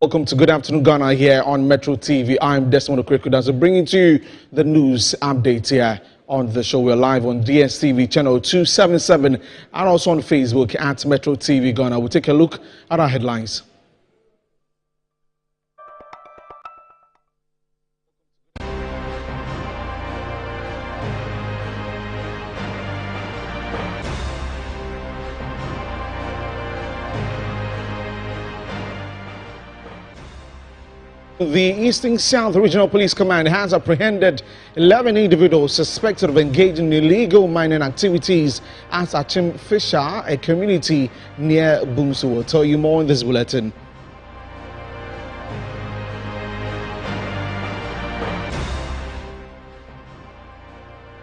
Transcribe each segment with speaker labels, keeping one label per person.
Speaker 1: Welcome to Good Afternoon Ghana here on Metro TV. I'm Desmond Okwekudazo, bringing to you the news update here on the show. We're live on DSTV channel 277 and also on Facebook at Metro TV Ghana. We'll take a look at our headlines. The Eastern South Regional Police Command has apprehended 11 individuals suspected of engaging in illegal mining activities at Achim Fisher, a community near Bumsu. We'll tell you more in this bulletin.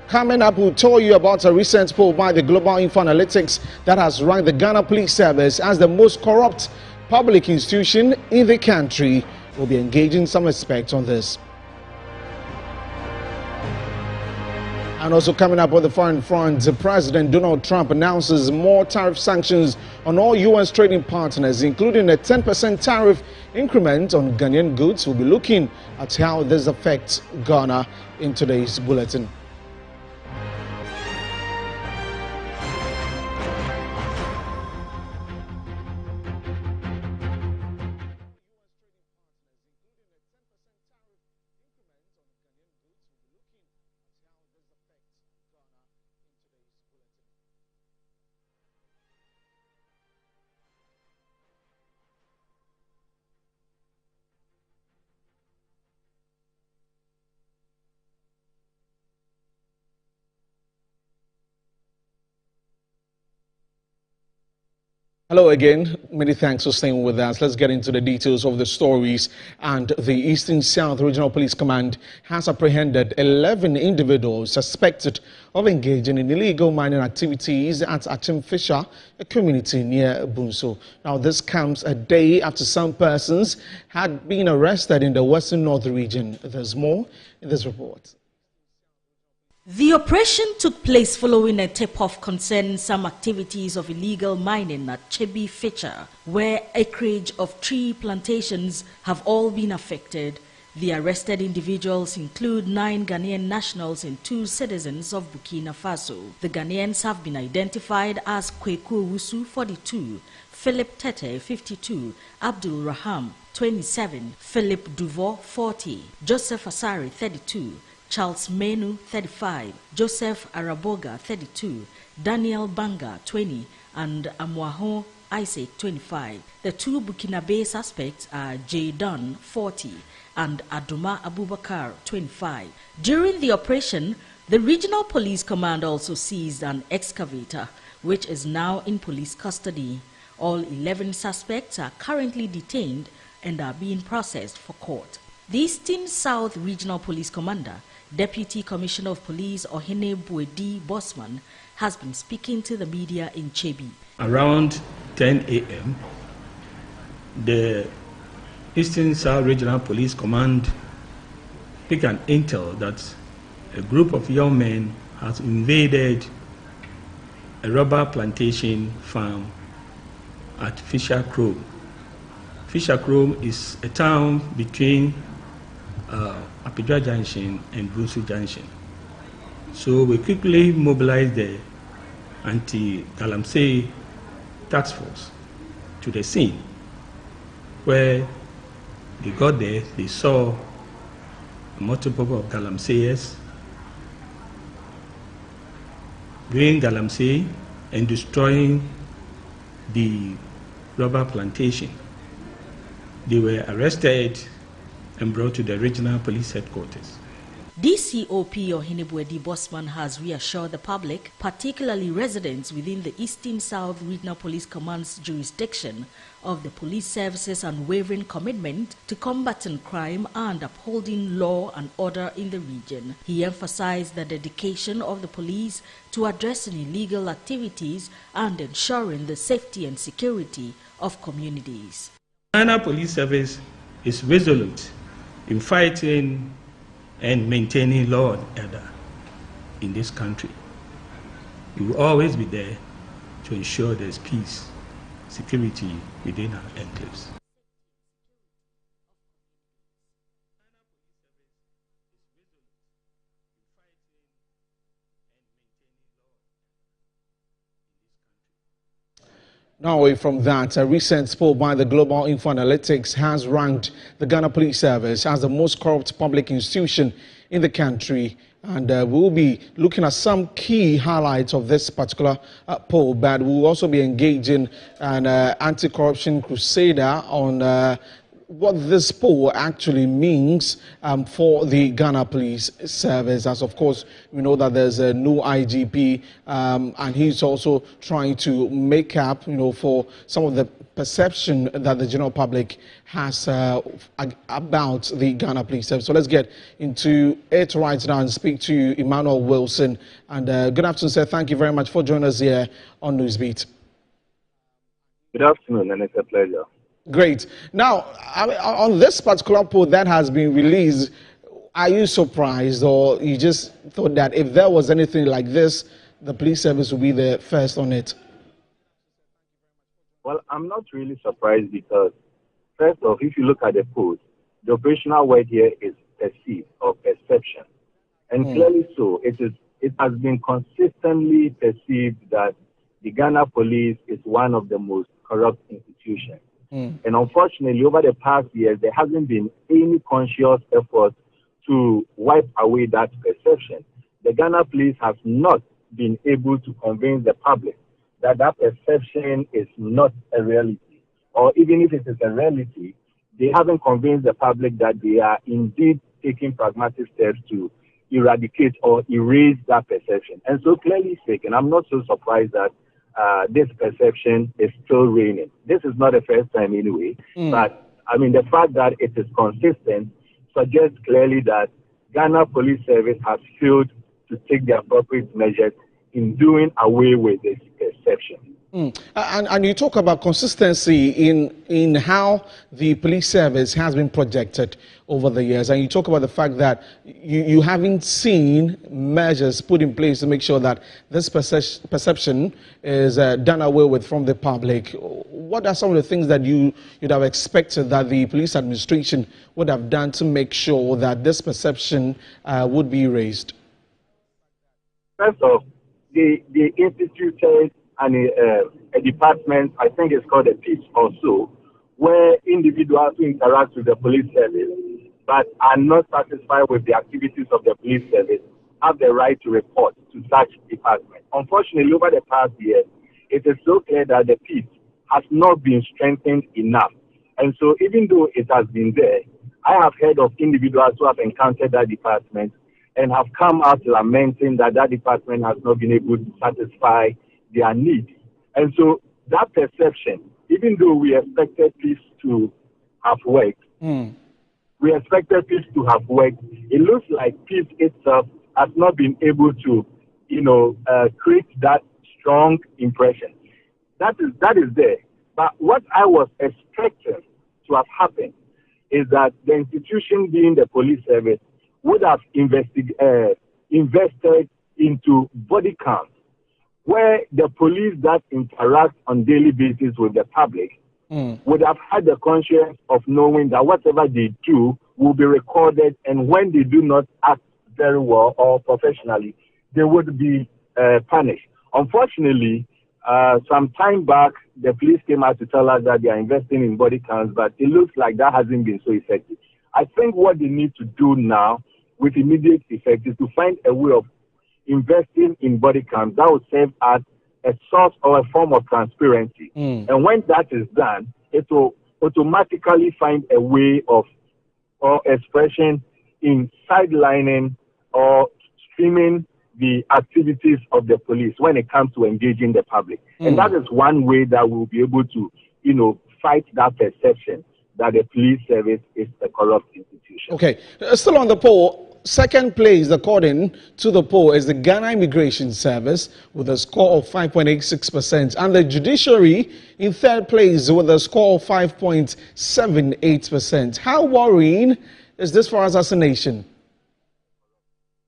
Speaker 1: Coming up, we'll tell you about a recent poll by the Global Info Analytics that has ranked the Ghana Police Service as the most corrupt public institution in the country. We'll be engaging some aspects on this. And also coming up on the foreign front, President Donald Trump announces more tariff sanctions on all U.S. trading partners, including a 10% tariff increment on Ghanaian goods. We'll be looking at how this affects Ghana in today's bulletin. Hello again. Many thanks for staying with us. Let's get into the details of the stories. And the Eastern South Regional Police Command has apprehended 11 individuals suspected of engaging in illegal mining activities at Achim Fisher, a community near Bunso. Now, this comes a day after some persons had been arrested in the Western North region. There's more in this report.
Speaker 2: The operation took place following a tip-off concerning some activities of illegal mining at Chebi Fisher, where acreage of tree plantations have all been affected. The arrested individuals include 9 Ghanaian nationals and 2 citizens of Burkina Faso. The Ghanaians have been identified as Kweku Wusu, 42, Philip Tete, 52, Abdul Raham, 27, Philip Duvo, 40, Joseph Asari, 32, Charles Menu, 35, Joseph Araboga, 32, Daniel Banga, 20, and Amwaho Isaac, 25. The 2 Burkinabe suspects are J. Dunn, 40, and Aduma Abubakar, 25. During the operation, the Regional Police Command also seized an excavator, which is now in police custody. All 11 suspects are currently detained and are being processed for court. The Eastern South Regional Police Commander, Deputy Commissioner of Police Ohene Buedi Bosman, has been speaking to the media in Chebi.
Speaker 3: Around 10 a.m., the Eastern South Regional Police Command picked an intel that a group of young men has invaded a rubber plantation farm at Fisher Chrome. Fisher Chrome is a town between Apidra Junction and Bunsu Junction. So we quickly mobilized the anti-Galamsey task force to the scene. Where they got there, they saw a multiple of Galamseyers doing Galamsey and destroying the rubber plantation. They were arrested and brought to the regional police headquarters.
Speaker 2: DCOP Ohene Buedi Bosman has reassured the public, particularly residents within the Eastern South Regional Police Command's jurisdiction, of the police service's unwavering commitment to combating crime and upholding law and order in the region. He emphasized the dedication of the police to addressing illegal activities and ensuring the safety and security of communities.
Speaker 3: Ghana Police Service is resolute in fighting and maintaining law and order in this country. We will always be there to ensure there's peace, security within our enclaves.
Speaker 1: Now, away from that, a recent poll by the Global Info Analytics has ranked the Ghana Police Service as the most corrupt public institution in the country. And we'll be looking at some key highlights of this particular poll, but we'll also be engaging an anti-corruption crusader on what this poll actually means for the Ghana Police Service. As of course, we know that there's a new IGP, and he's also trying to make up, for some of the perception that the general public has about the Ghana Police Service. So let's get into it right now and speak to Emmanuel Wilson. And good afternoon, sir. Thank you very much for joining us here on Newsbeat.
Speaker 4: Good afternoon, and it's a pleasure.
Speaker 1: Great. Now, on this particular poll that has been released, are you surprised, or you just thought that if there was anything like this, the police service would be the first on it?
Speaker 4: Well, I'm not really surprised because, first off, if you look at the poll, the operational word here is perceived or perception. And clearly so, it has been consistently perceived that the Ghana police is one of the most corrupt institutions. And unfortunately, over the past years, there hasn't been any conscious effort to wipe away that perception. The Ghana police has not been able to convince the public that that perception is not a reality. Or even if it is a reality, they haven't convinced the public that they are indeed taking pragmatic steps to eradicate or erase that perception. And so clearly speaking, I'm not so surprised that this perception is still reigning. This is not the first time anyway, but I mean, the fact that it is consistent suggests clearly that Ghana Police Service has failed to take the appropriate measures in doing away with this perception.
Speaker 1: And you talk about consistency in how the police service has been projected over the years, and you talk about the fact that you haven't seen measures put in place to make sure that this perception is done away with from the public. What are some of the things that you'd have expected that the police administration would have done to make sure that this perception would be raised?
Speaker 4: First off, they instituted a department, I think it's called a PIPS or so, where individuals who interact with the police service but are not satisfied with the activities of the police service have the right to report to such department. Unfortunately, over the past year, it is so clear that the PIPS has not been strengthened enough. And so even though it has been there, I have heard of individuals who have encountered that department and have come out lamenting that that department has not been able to satisfy their needs. And so that perception, even though we expected peace to have worked, it looks like peace itself has not been able to, create that strong impression. That is there. But what I was expecting to have happened is that the institution being the police service would have invested into body cams, where the police that interact on daily basis with the public would have had the conscience of knowing that whatever they do will be recorded, and when they do not act very well or professionally, they would be punished. Unfortunately, some time back, the police came out to tell us that they are investing in body cams, but it looks like that hasn't been so effective. I think what they need to do now with immediate effect is to find a way of investing in body cams that would serve as a source or a form of transparency. And when that is done, it will automatically find a way of or expression in sidelining or streaming the activities of the police when it comes to engaging the public. And that is one way that we'll be able to, fight that perception that the police service is a corrupt institution.
Speaker 1: Okay, still on the poll. Second place, according to the poll, is the Ghana Immigration Service with a score of 5.86%, and the judiciary in third place with a score of 5.78%. How worrying is this for us as a nation?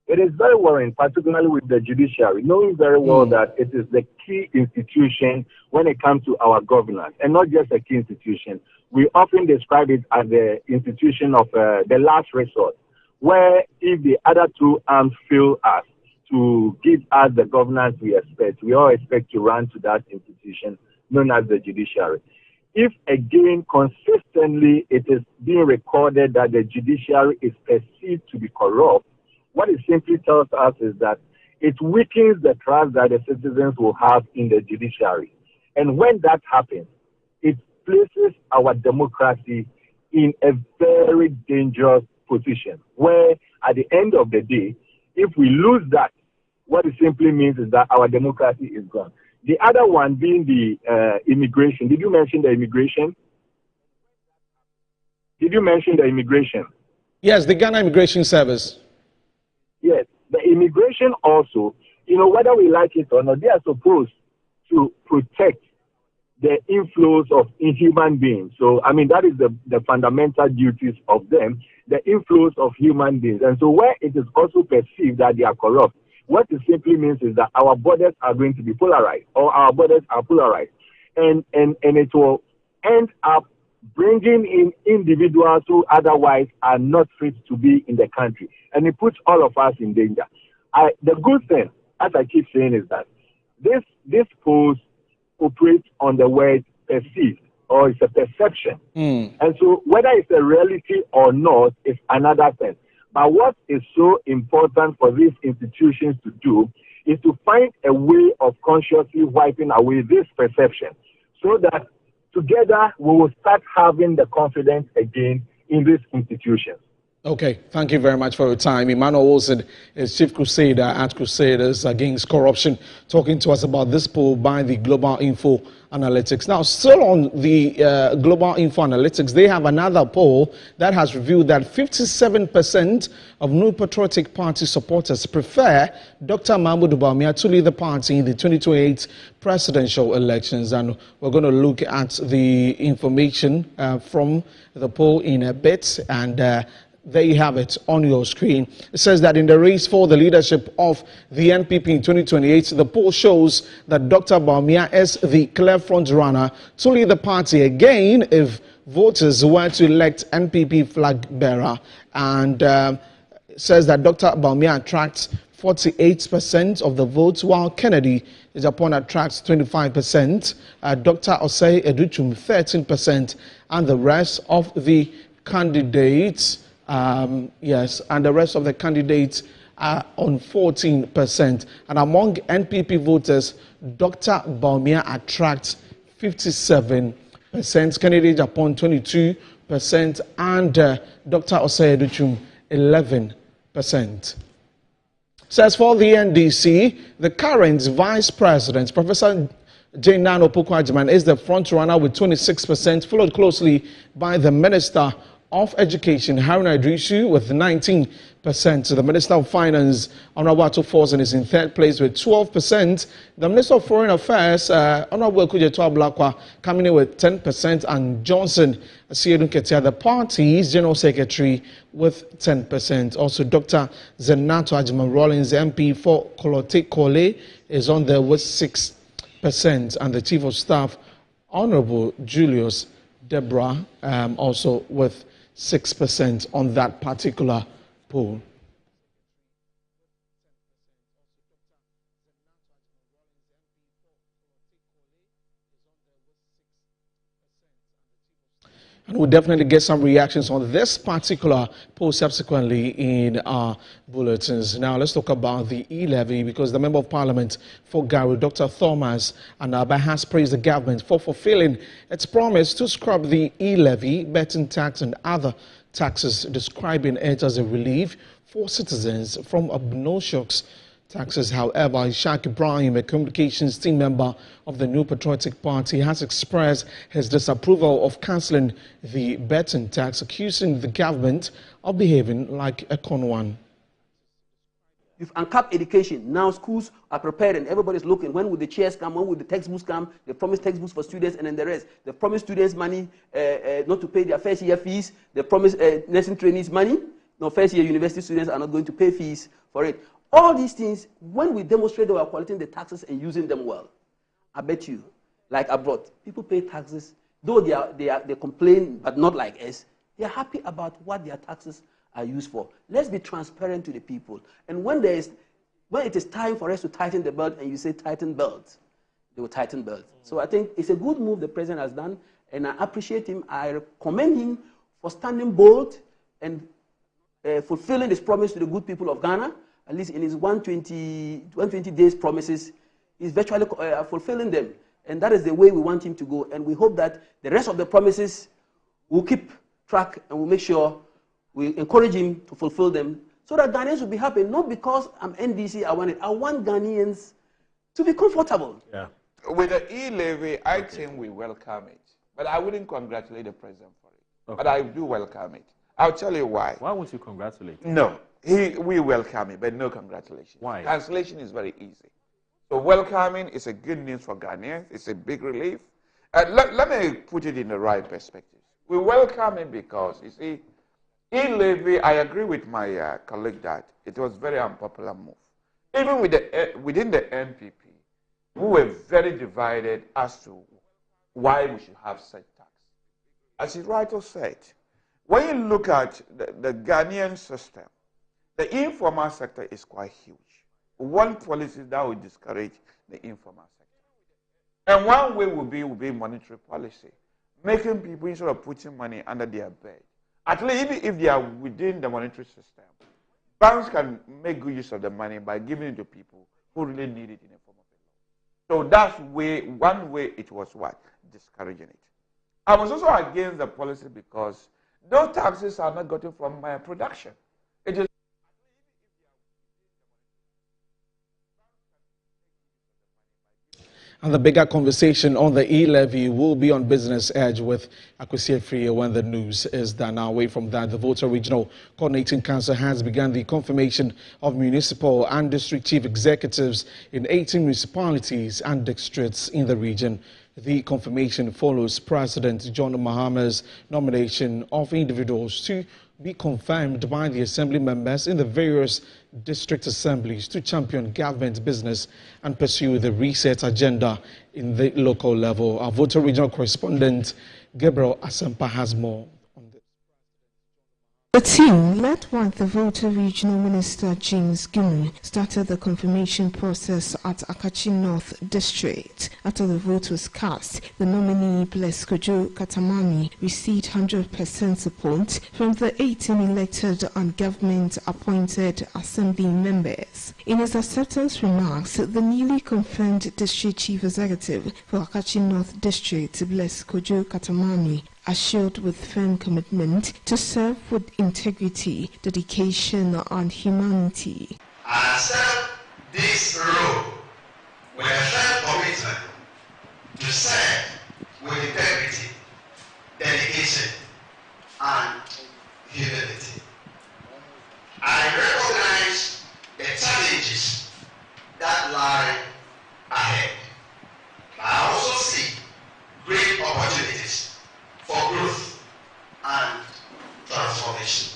Speaker 4: It is very worrying, particularly with the judiciary, knowing very well that it is the key institution when it comes to our governance, and not just a key institution. We often describe it as the institution of the last resort, where if the other two arms fail us to give us the governance we expect, we all expect to run to that institution, known as the judiciary. If again consistently it is being recorded that the judiciary is perceived to be corrupt, what it simply tells us is that it weakens the trust that the citizens will have in the judiciary. And when that happens, it places our democracy in a very dangerous position, where at the end of the day, if we lose that, what it simply means is that our democracy is gone. The other one being the immigration. Did you mention the immigration? Did you mention the immigration?
Speaker 1: Yes, the Ghana Immigration Service.
Speaker 4: Yes, the immigration also, you know, whether we like it or not, they are supposed to protect the inflows of human beings. So, I mean, that is the fundamental duties of them, the inflows of human beings. And so where it is also perceived that they are corrupt, what it simply means is that our borders are going to be polarized, or our borders are polarized. And it will end up bringing in individuals who otherwise are not fit to be in the country. And it puts all of us in danger. The good thing, as I keep saying, is that this post operates on the word perceived, or it's a perception. And so whether it's a reality or not is another thing. But what is so important for these institutions to do is to find a way of consciously wiping away this perception, so that together we will start having the confidence again in these institutions.
Speaker 1: Okay, thank you very much for your time. Emmanuel Wilson is Chief Crusader at Crusaders Against Corruption, talking to us about this poll by the Global Info Analytics. Now, still on the Global Info Analytics, they have another poll that has revealed that 57% of New Patriotic Party supporters prefer Dr. Mahmoud Bawumia to lead the party in the 2028 presidential elections. And we're going to look at the information from the poll in a bit, and there you have it on your screen. It says that in the race for the leadership of the NPP in 2028, the poll shows that Dr. Bawumia is the clear front runner to lead the party again if voters were to elect NPP flag bearer. And it says that Dr. Bawumia attracts 48% of the votes, while Kennedy Ejapon attracts 25%, Dr. Osei Educhum 13%, and the rest of the candidates and the rest of the candidates are on 14%. And among NPP voters, Dr. Bawumia attracts 57%, Kennedy Ejapon 22%, and Dr. Osei Educhum 11%. Says for the NDC, the current vice president, Professor Jane Nano Opoku-Agyeman, is the front runner with 26%, followed closely by the Minister of Education, Haruna Idrisu, with 19%. The Minister of Finance, Honorable Ato Forson, is in third place with 12%. The Minister of Foreign Affairs, Honorable Kujeto Ablakwa, coming in with 10%, and Johnson Asiedun Ketia, the party's General Secretary, with 10%. Also, Dr. Zenato Agyeman Rawlings, MP for Kolote Kole, is on there with 6%. And the Chief of Staff, Honorable Julius Deborah, also with 6% on that particular poll. And we'll definitely get some reactions on this particular poll subsequently in our bulletins. Now, let's talk about the E-levy, because the Member of Parliament for Garo, Dr. Thomas Anaba, has praised the government for fulfilling its promise to scrap the E-levy, betting tax and other taxes, describing it as a relief for citizens from obnoxious taxes. However, Ishaq Ibrahim, a communications team member of the New Patriotic Party, has expressed his disapproval of cancelling the betting tax, accusing the government of behaving like a con one.
Speaker 5: You've uncapped education. Now schools are prepared and everybody's looking. When will the chairs come? When will the textbooks come? They promise textbooks for students and then the rest. They promise students money not to pay their first year fees. They promise nursing trainees money. No, first year university students are not going to pay fees for it. All these things, when we demonstrate that we are collecting the taxes and using them well, I bet you, like abroad, people pay taxes, though they complain, but not like us. They are happy about what their taxes are used for. Let's be transparent to the people. And when it is time for us to tighten the belt, and you say tighten belt, they will tighten belts. So I think it's a good move the president has done, and I appreciate him. I commend him for standing bold and fulfilling his promise to the good people of Ghana. At least in his 120 days promises, he's virtually fulfilling them. And that is the way we want him to go. And we hope that the rest of the promises will keep track, and we'll make sure we encourage him to fulfill them so that Ghanaians will be happy. Not because I'm NDC, I want it. I want Ghanaians to be comfortable.
Speaker 6: Yeah.
Speaker 7: With the E-levy, I think we welcome it. But I wouldn't congratulate the president for it. Okay. But I do welcome it. I'll tell you why.
Speaker 6: Why won't you congratulate him?
Speaker 7: No. We welcome it, but no congratulations.
Speaker 6: Why?
Speaker 7: Cancellation is very easy. So welcoming is a good news for Ghanaians. It's a big relief. Let me put it in the right perspective. We welcome it because, you see, E-levy, I agree with my colleague that it was a very unpopular move. Even within the NPP, we were very divided as to why we should have such tax. As he rightly said, when you look at the Ghanaian system, the informal sector is quite huge. One policy that will discourage the informal sector. And one way will be monetary policy, making people, instead of putting money under their bed, at least even if they are within the monetary system, banks can make good use of the money by giving it to people who really need it in a form of a loan. So that's one way it was what? Discouraging it. I was also against the policy because those taxes are not gotten from my production. It is
Speaker 1: And the bigger conversation on the E-levy will be on Business Edge with Akwesi Free when the news is done. Now, away from that, the Volta Regional Coordinating Council has begun the confirmation of municipal and district chief executives in 18 municipalities and districts in the region. The confirmation follows President John Mahama's nomination of individuals to be confirmed by the assembly members in the various district assemblies to champion government business and pursue the reset agenda in the local level. Our Volta Regional Correspondent Gabriel Asempa has more on this.
Speaker 8: The team, led by the Volta Regional Minister James Gimu, started the confirmation process at Akachi North District. After the vote was cast, the nominee Bless Kojo Katamani received 100% support from the 18 elected and government-appointed assembly members. In his acceptance remarks, the newly confirmed District Chief Executive for Akachi North District, Bless Kojo Katamani, assured with firm commitment to serve with integrity, dedication, and humanity.
Speaker 9: I accept this role with a firm commitment to serve with integrity, dedication, and humility. I recognize the challenges that lie ahead. I also see great opportunities for growth and transformation.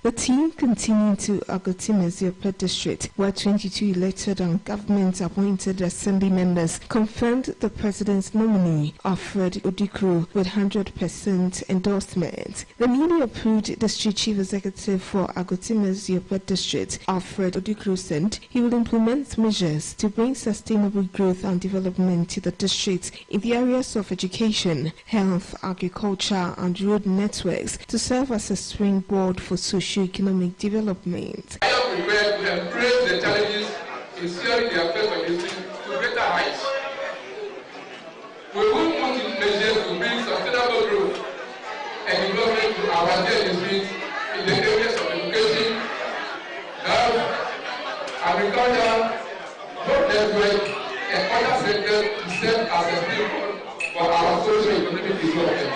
Speaker 8: The team continued to Agoti-Meziope district, where 22 elected and government-appointed assembly members confirmed the president's nominee, Alfred Odikru, with 100% endorsement. The newly approved district chief executive for Agoti-Meziope district, Alfred Odikru, said he will implement measures to bring sustainable growth and development to the district in the areas of education, health, agriculture, and road networks to serve as a springboard for socio-economic development.
Speaker 10: I am prepared to embrace the challenges in steering the affairs of the district to greater heights. We will put in measures to bring sustainable growth and development to our district in the areas of education, health, agriculture, road network, and other sectors to serve as a springboard for our socio-economic development.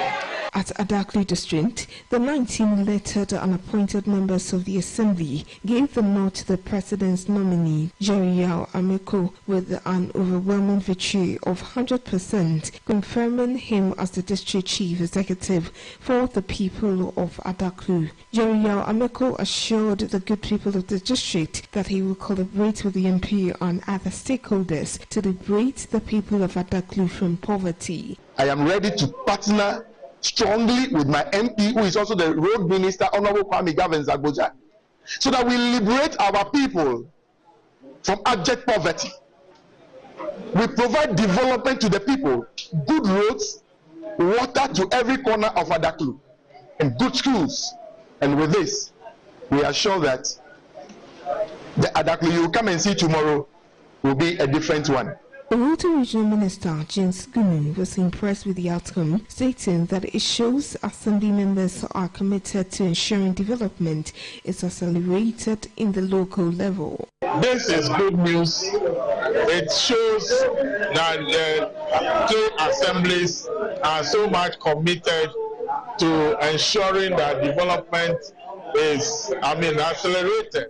Speaker 8: At Adaklu District, the 19 elected and appointed members of the Assembly gave the nod to the President's nominee, Jerry Ameko, with an overwhelming victory of 100%, confirming him as the District Chief Executive for the people of Adaklu. Jerry Ameko assured the good people of the district that he will collaborate with the MP and other stakeholders to liberate the people of Adaklu from poverty.
Speaker 11: I am ready to partner strongly with my MP, who is also the road minister, Honorable Kwame Gavin-Zagboja, so that we liberate our people from abject poverty. We provide development to the people, good roads, water to every corner of Adaklu, and good schools. And with this, we are sure that the Adaklu you will come and see tomorrow will be a different one.
Speaker 8: The Volta Regional Minister, James Gumu, was impressed with the outcome, stating that it shows Assembly members are committed to ensuring development is accelerated in the local level.
Speaker 6: This is good news. It shows that the two assemblies are so much committed to ensuring that development is, accelerated.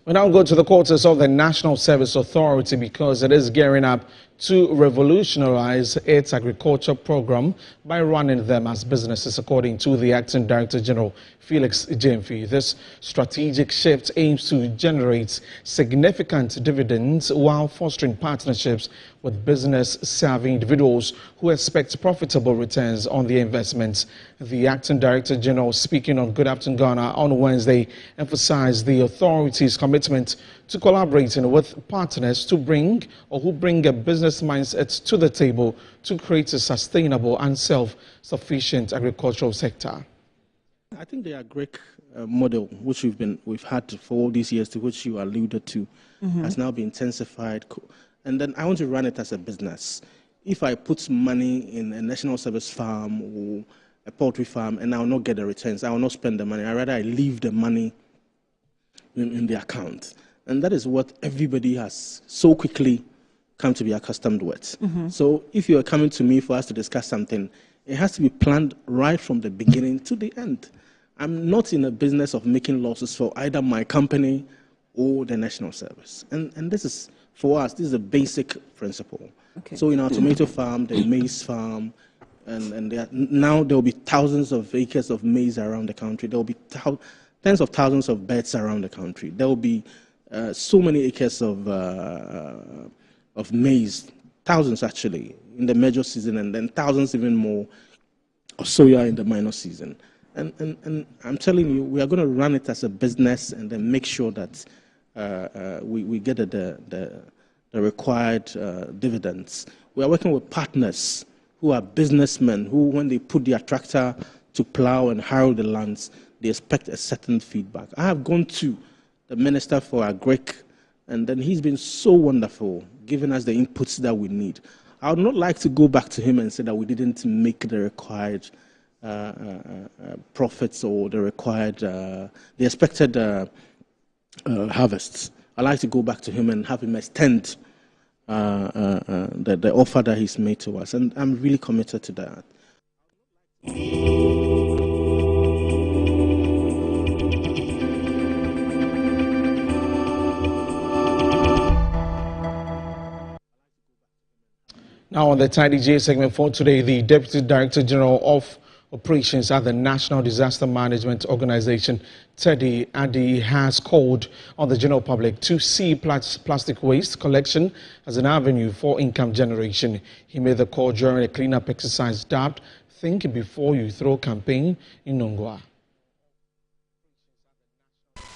Speaker 1: We now go to the quarters of the National Service Authority because it is gearing up to revolutionize its agriculture program by running them as businesses, according to the Acting Director General, Felix Jemfi. This strategic shift aims to generate significant dividends while fostering partnerships with business-savvy individuals who expect profitable returns on their investments. The Acting Director General, speaking on Good Afternoon Ghana on Wednesday, emphasized the authority's commitment to collaborating with partners who bring a business mindset to the table to create a sustainable and self-sufficient agricultural sector.
Speaker 12: I think the agric model, which we've had for all these years, to which you alluded to, has now been intensified. And then I want to run it as a business. If I put money in a national service farm or a poultry farm and I will not get the returns, I will not spend the money. I rather leave the money in the account. And that is what everybody has so quickly come to be accustomed with. So if you are coming to me for us to discuss something, it has to be planned right from the beginning to the end. I'm not in a business of making losses for either my company or the national service. And this is, for us, this is a basic principle. Okay. So in our tomato farm, the maize farm, and now there will be thousands of acres of maize around the country. There will be tens of thousands of beds around the country. There will be so many acres of maize, thousands actually, in the major season, and then thousands even more of soya in the minor season. And I'm telling you, we are going to run it as a business and then make sure that we get the required dividends. We are working with partners who are businessmen who, when they put their tractor to plow and harrow the lands, they expect a certain feedback. I have gone to the Minister for Agric, and then he's been so wonderful, giving us the inputs that we need. I would not like to go back to him and say that we didn't make the required profits or the required, the expected harvests. I'd like to go back to him and have him extend the offer that he's made to us, and I'm really committed to that.
Speaker 1: Now on the Tidy J segment for today, the Deputy Director General of Operations at the National Disaster Management Organization, Teddy Adi, has called on the general public to see plastic waste collection as an avenue for income generation. He made the call during a cleanup exercise dubbed Think Before You Throw campaign in Nongwa.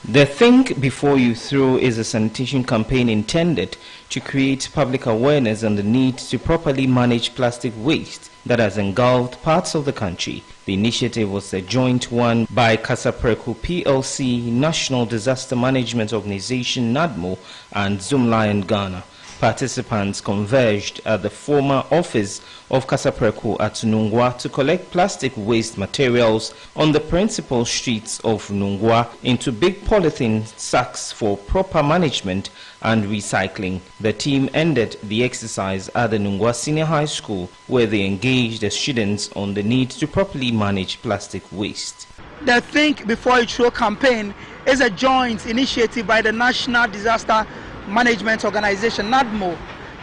Speaker 13: The Think Before You Throw is a sanitation campaign intended to create public awareness on the need to properly manage plastic waste that has engulfed parts of the country. The initiative was a joint one by Kasapreku PLC, National Disaster Management Organization NADMO, and Zoomlion Ghana. Participants converged at the former office of Kasapreku at Nungwa to collect plastic waste materials on the principal streets of Nungwa into big polythene sacks for proper management and recycling. The team ended the exercise at the Nungwa Senior High School, where they engaged the students on the need to properly manage plastic waste.
Speaker 14: The Think Before You Throw campaign is a joint initiative by the National Disaster Management Organization, NADMO,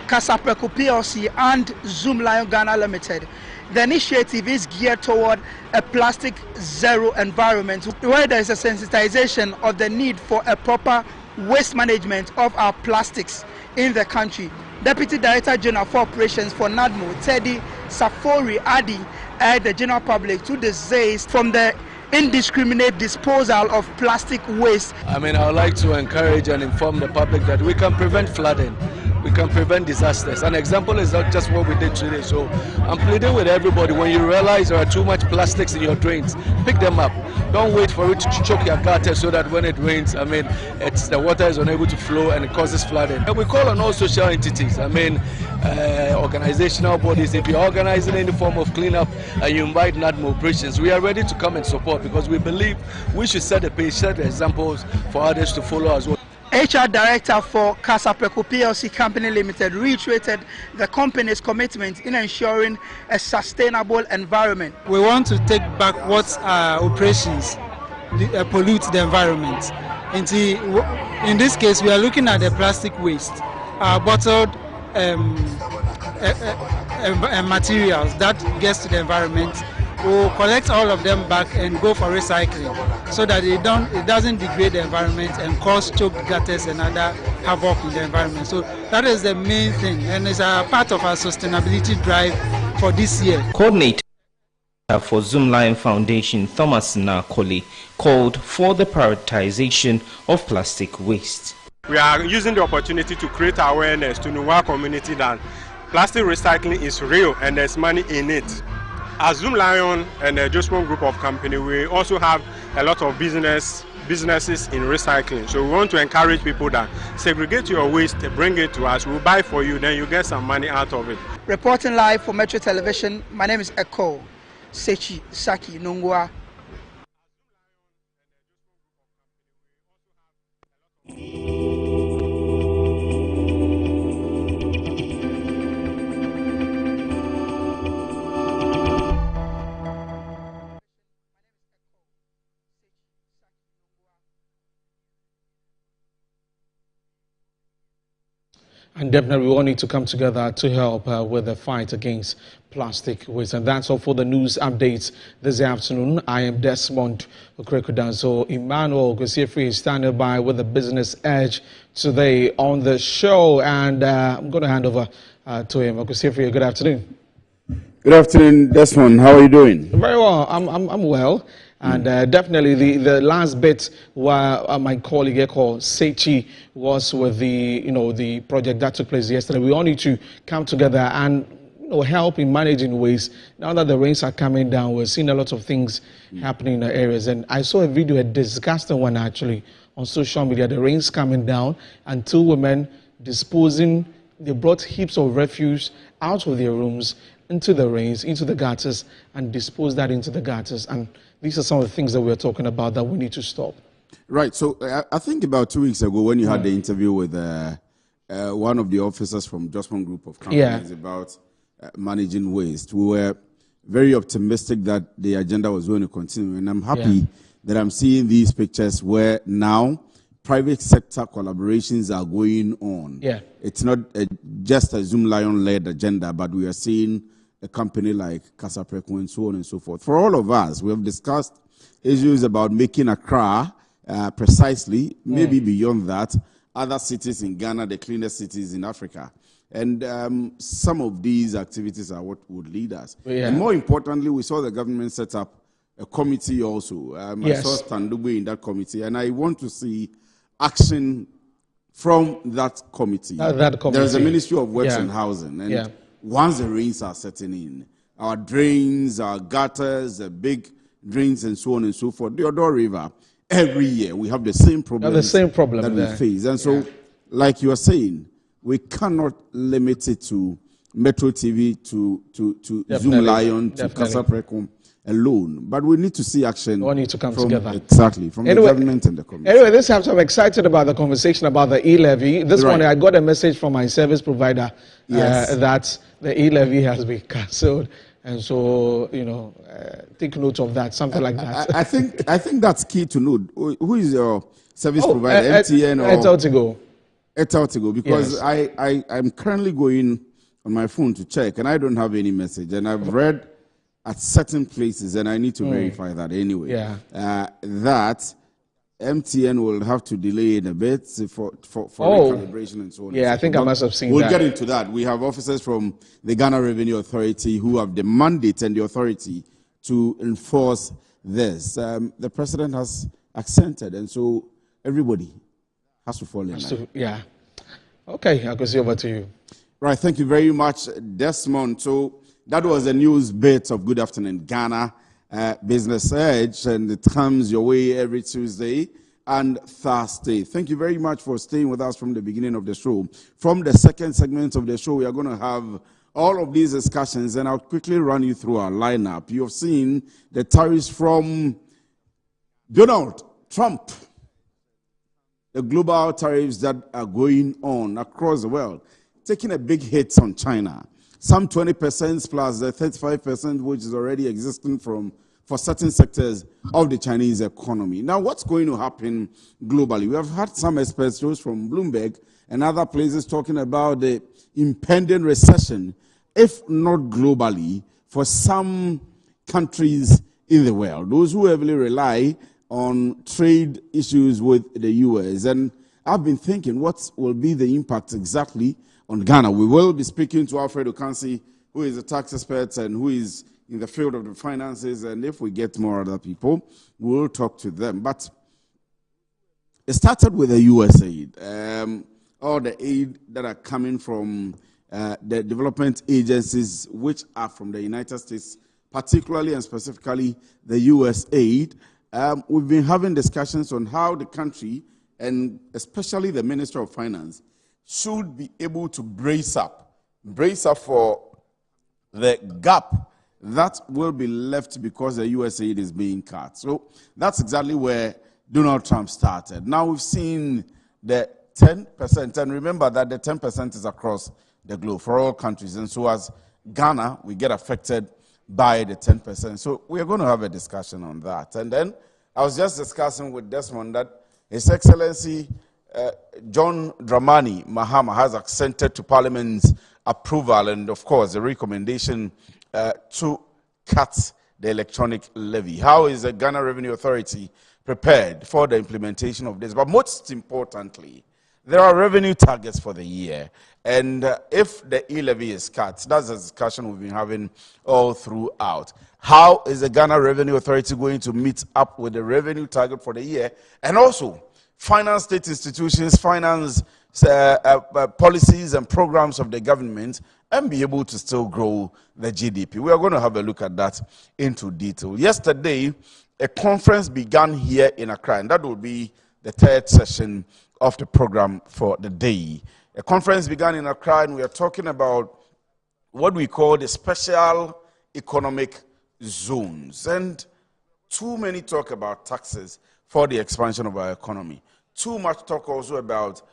Speaker 14: Kasapreku PLC, and Zoomlion Ghana Limited. The initiative is geared toward a plastic zero environment where there is a sensitization of the need for a proper waste management of our plastics in the country. Deputy Director General for Operations for NADMO, Teddy Safori Adi, urged the general public to desist from the indiscriminate disposal of plastic waste.
Speaker 15: I mean, I would like to encourage and inform the public that we can prevent flooding. We can prevent disasters. An example is not just what we did today. So I'm pleading with everybody, when you realize there are too much plastics in your drains, pick them up. Don't wait for it to choke your gutter so that when it rains, I mean, the water is unable to flow and it causes flooding. And we call on all social entities, I mean, organizational bodies. If you're organizing any form of cleanup and you invite NADMO operations, we are ready to come and support, because we believe we should set the pace, set the examples for others to follow as well.
Speaker 14: HR Director for Casapreco PLC Company Limited reiterated the company's commitment in ensuring a sustainable environment.
Speaker 16: We want to take back what operations pollute the environment. In this case, we are looking at the plastic waste, bottled materials that gets to the environment. We'll collect all of them back and go for recycling, so that it doesn't degrade the environment and cause choked gutters and other havoc in the environment. So that is the main thing, and it's a part of our sustainability drive for this year.
Speaker 13: Coordinator for Zoomlion Foundation, Thomas Nakoli, called for the prioritization of plastic waste.
Speaker 17: We are using the opportunity to create awareness to our community that plastic recycling is real and there's money in it. As Zoomlion and the Jospon Group of Company, we also have a lot of businesses in recycling. So we want to encourage people that segregate your waste, bring it to us, we'll buy for you, then you get some money out of it.
Speaker 14: Reporting live for Metro Television, my name is Eko Sechi Saki Nungwa.
Speaker 1: And definitely we all need to come together to help with the fight against plastic waste. And that's all for the news updates this afternoon. I am Desmond Okrekodanso. Emmanuel Gosifri is standing by with the business edge today on the show. And I'm going to hand over to him. Gosifri, good afternoon.
Speaker 18: Good afternoon, Desmond. How are you doing?
Speaker 1: Very well. I'm well. And definitely the last bit where my colleague Eko Sechi was with the project that took place yesterday. We all need to come together and help in managing waste. Now that the rains are coming down, we're seeing a lot of things happening in the areas. And I saw a video, a disgusting one actually, on social media. The rains coming down and two women disposing. They brought heaps of refuse out of their rooms into the rains, into the gutters, and disposed that into the gutters. And these are some of the things that we're talking about that we need to stop.
Speaker 18: Right. So I think about 2 weeks ago when you had the interview with one of the officers from Jospon Group of Companies about managing waste, we were very optimistic that the agenda was going to continue. And I'm happy that I'm seeing these pictures where now private sector collaborations are going on.
Speaker 1: Yeah.
Speaker 18: It's not just a Zoomlion-led agenda, but we are seeing a company like Casapreco and so on and so forth. For all of us, we have discussed issues about making Accra precisely, maybe beyond that, other cities in Ghana, the cleanest cities in Africa. And some of these activities are what would lead us. And more importantly, we saw the government set up a committee also. I saw Standube in that committee, and I want to see action from that committee. There's a Ministry of Works and Housing, and once the rains are setting in, our drains, our gutters, the big drains and so on and so forth, the Odor River, every year we have the same problem that we face. And so, like you are saying, we cannot limit it to Metro TV, to Zoomlion, to Casapreco alone, but we need to see action.
Speaker 1: We all need to come together.
Speaker 18: Exactly, from the government and the community.
Speaker 1: Anyway, this time I'm excited about the conversation about the E-levy. This morning I got a message from my service provider that the E-levy has been cancelled. And so, take note of that, something like that.
Speaker 18: I think that's key to note. Who is your service provider, MTN or
Speaker 1: Eteltigo?
Speaker 18: Eteltigo, because I'm currently going on my phone to check, and I don't have any message. And I've read at certain places, and I need to verify that anyway, that MTN will have to delay in a bit for recalibration and so on.
Speaker 1: Yeah, I think I must have seen that.
Speaker 18: We'll get into that. We have officers from the Ghana Revenue Authority who have the mandate and the authority to enforce this. The president has accented, and so everybody has to fall in line.
Speaker 1: Yeah. Okay, I'll go over to you.
Speaker 18: Right, thank you very much, Desmond. So that was the news bit of Good Afternoon Ghana Business Edge, and it comes your way every Tuesday and Thursday. Thank you very much for staying with us from the beginning of the show. From the second segment of the show, we are going to have all of these discussions, and I'll quickly run you through our lineup. You have seen the tariffs from Donald Trump, the global tariffs that are going on across the world, taking a big hit on China. Some 20% plus the 35%, which is already existing for certain sectors of the Chinese economy. Now, what's going to happen globally? We have had some experts, those from Bloomberg and other places, talking about the impending recession, if not globally, for some countries in the world, those who heavily rely on trade issues with the U.S. And I've been thinking, what will be the impact exactly on Ghana? We will be speaking to Alfred Okansi, who is a tax expert and who is in the field of the finances, and if we get more other people, we'll talk to them. But it started with the U.S. aid, all the aid that are coming from the development agencies, which are from the United States, particularly and specifically the U.S. aid. We've been having discussions on how the country, and especially the Minister of Finance, should be able to brace up for the gap that will be left because the U.S. aid is being cut. So that's exactly where Donald Trump started. Now we've seen the 10%, and remember that the 10% is across the globe for all countries. And so as Ghana, we get affected by the 10%. So we're going to have a discussion on that. And then I was just discussing with Desmond that His Excellency John Dramani Mahama has accented to Parliament's approval and, of course, the recommendation to cut the electronic levy. How is the Ghana Revenue Authority prepared for the implementation of this? But most importantly, there are revenue targets for the year. And if the E-levy is cut, that's a discussion we've been having all throughout. How is the Ghana Revenue Authority going to meet up with the revenue target for the year? And also, finance state institutions, finance policies and programs of the government, and be able to still grow the GDP. We are going to have a look at that into detail. Yesterday, a conference began here in Accra, and that will be the third session of the program for the day. A conference began in Accra, and we are talking about what we call the special economic zones. And too many talk about taxes for the expansion of our economy. Too much talk also about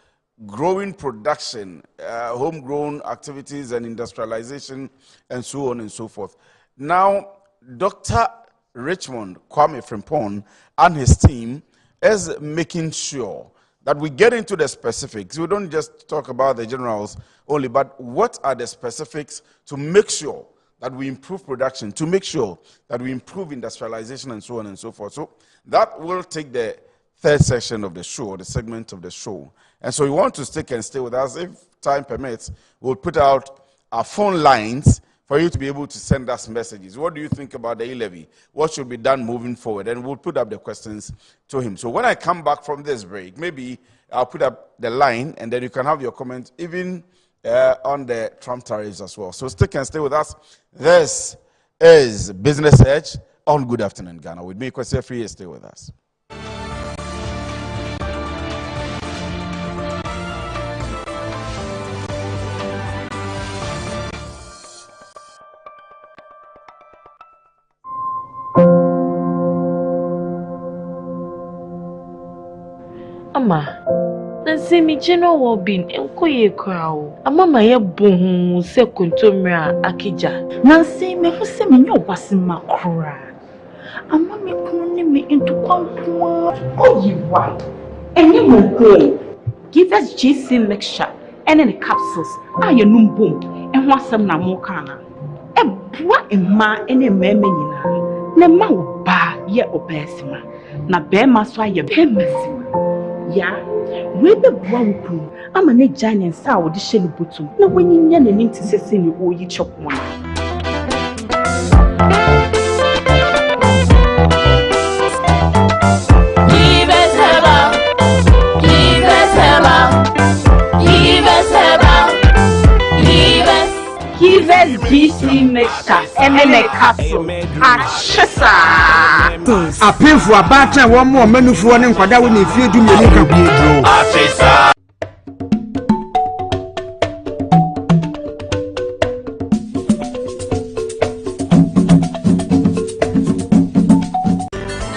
Speaker 18: growing production, homegrown activities and industrialization, and so on and so forth. Now, Dr. Richmond Kwame Frimpong and his team is making sure that we get into the specifics. We don't just talk about the generals only, but what are the specifics to make sure that we improve production, to make sure that we improve industrialization, and so on and so forth. So that will take the third session of the show, the segment of the show. And so you want to stick and stay with us. If time permits, we'll put out our phone lines for you to be able to send us messages. What do you think about the E-levy? What should be done moving forward? And we'll put up the questions to him. So when I come back from this break, maybe I'll put up the line, and then you can have your comments even on the Trump tariffs as well. So stick and stay with us. This is Business Edge on Good Afternoon Ghana. With me, Kwesi Free, stay with us.
Speaker 19: Ama, nansi mi jeno wo bin enko ye kra o. Ama ma ye bohu se kontomra akija.
Speaker 20: Nansi me hu se me nyo wasima kra. Ama me kunu ni me into kwankwa. Oh you why? Enye mo ko. Give us GC mixture and any capsules. Ah ye num bom. Enho asem na mo kana. E boa emma ene meme nyina. Na ma wo ba ye obesima. Na be ma so aye be masima. Ya, we be bua wuku. Ama ne giant sa wo de hye ne botum. Na wanyinya nanim te sese ne oyi chop mo. ene kaso achesa
Speaker 21: apefo abata wo mo manufuo ne nkwada wo ne fie du mienu ka biedro achesa.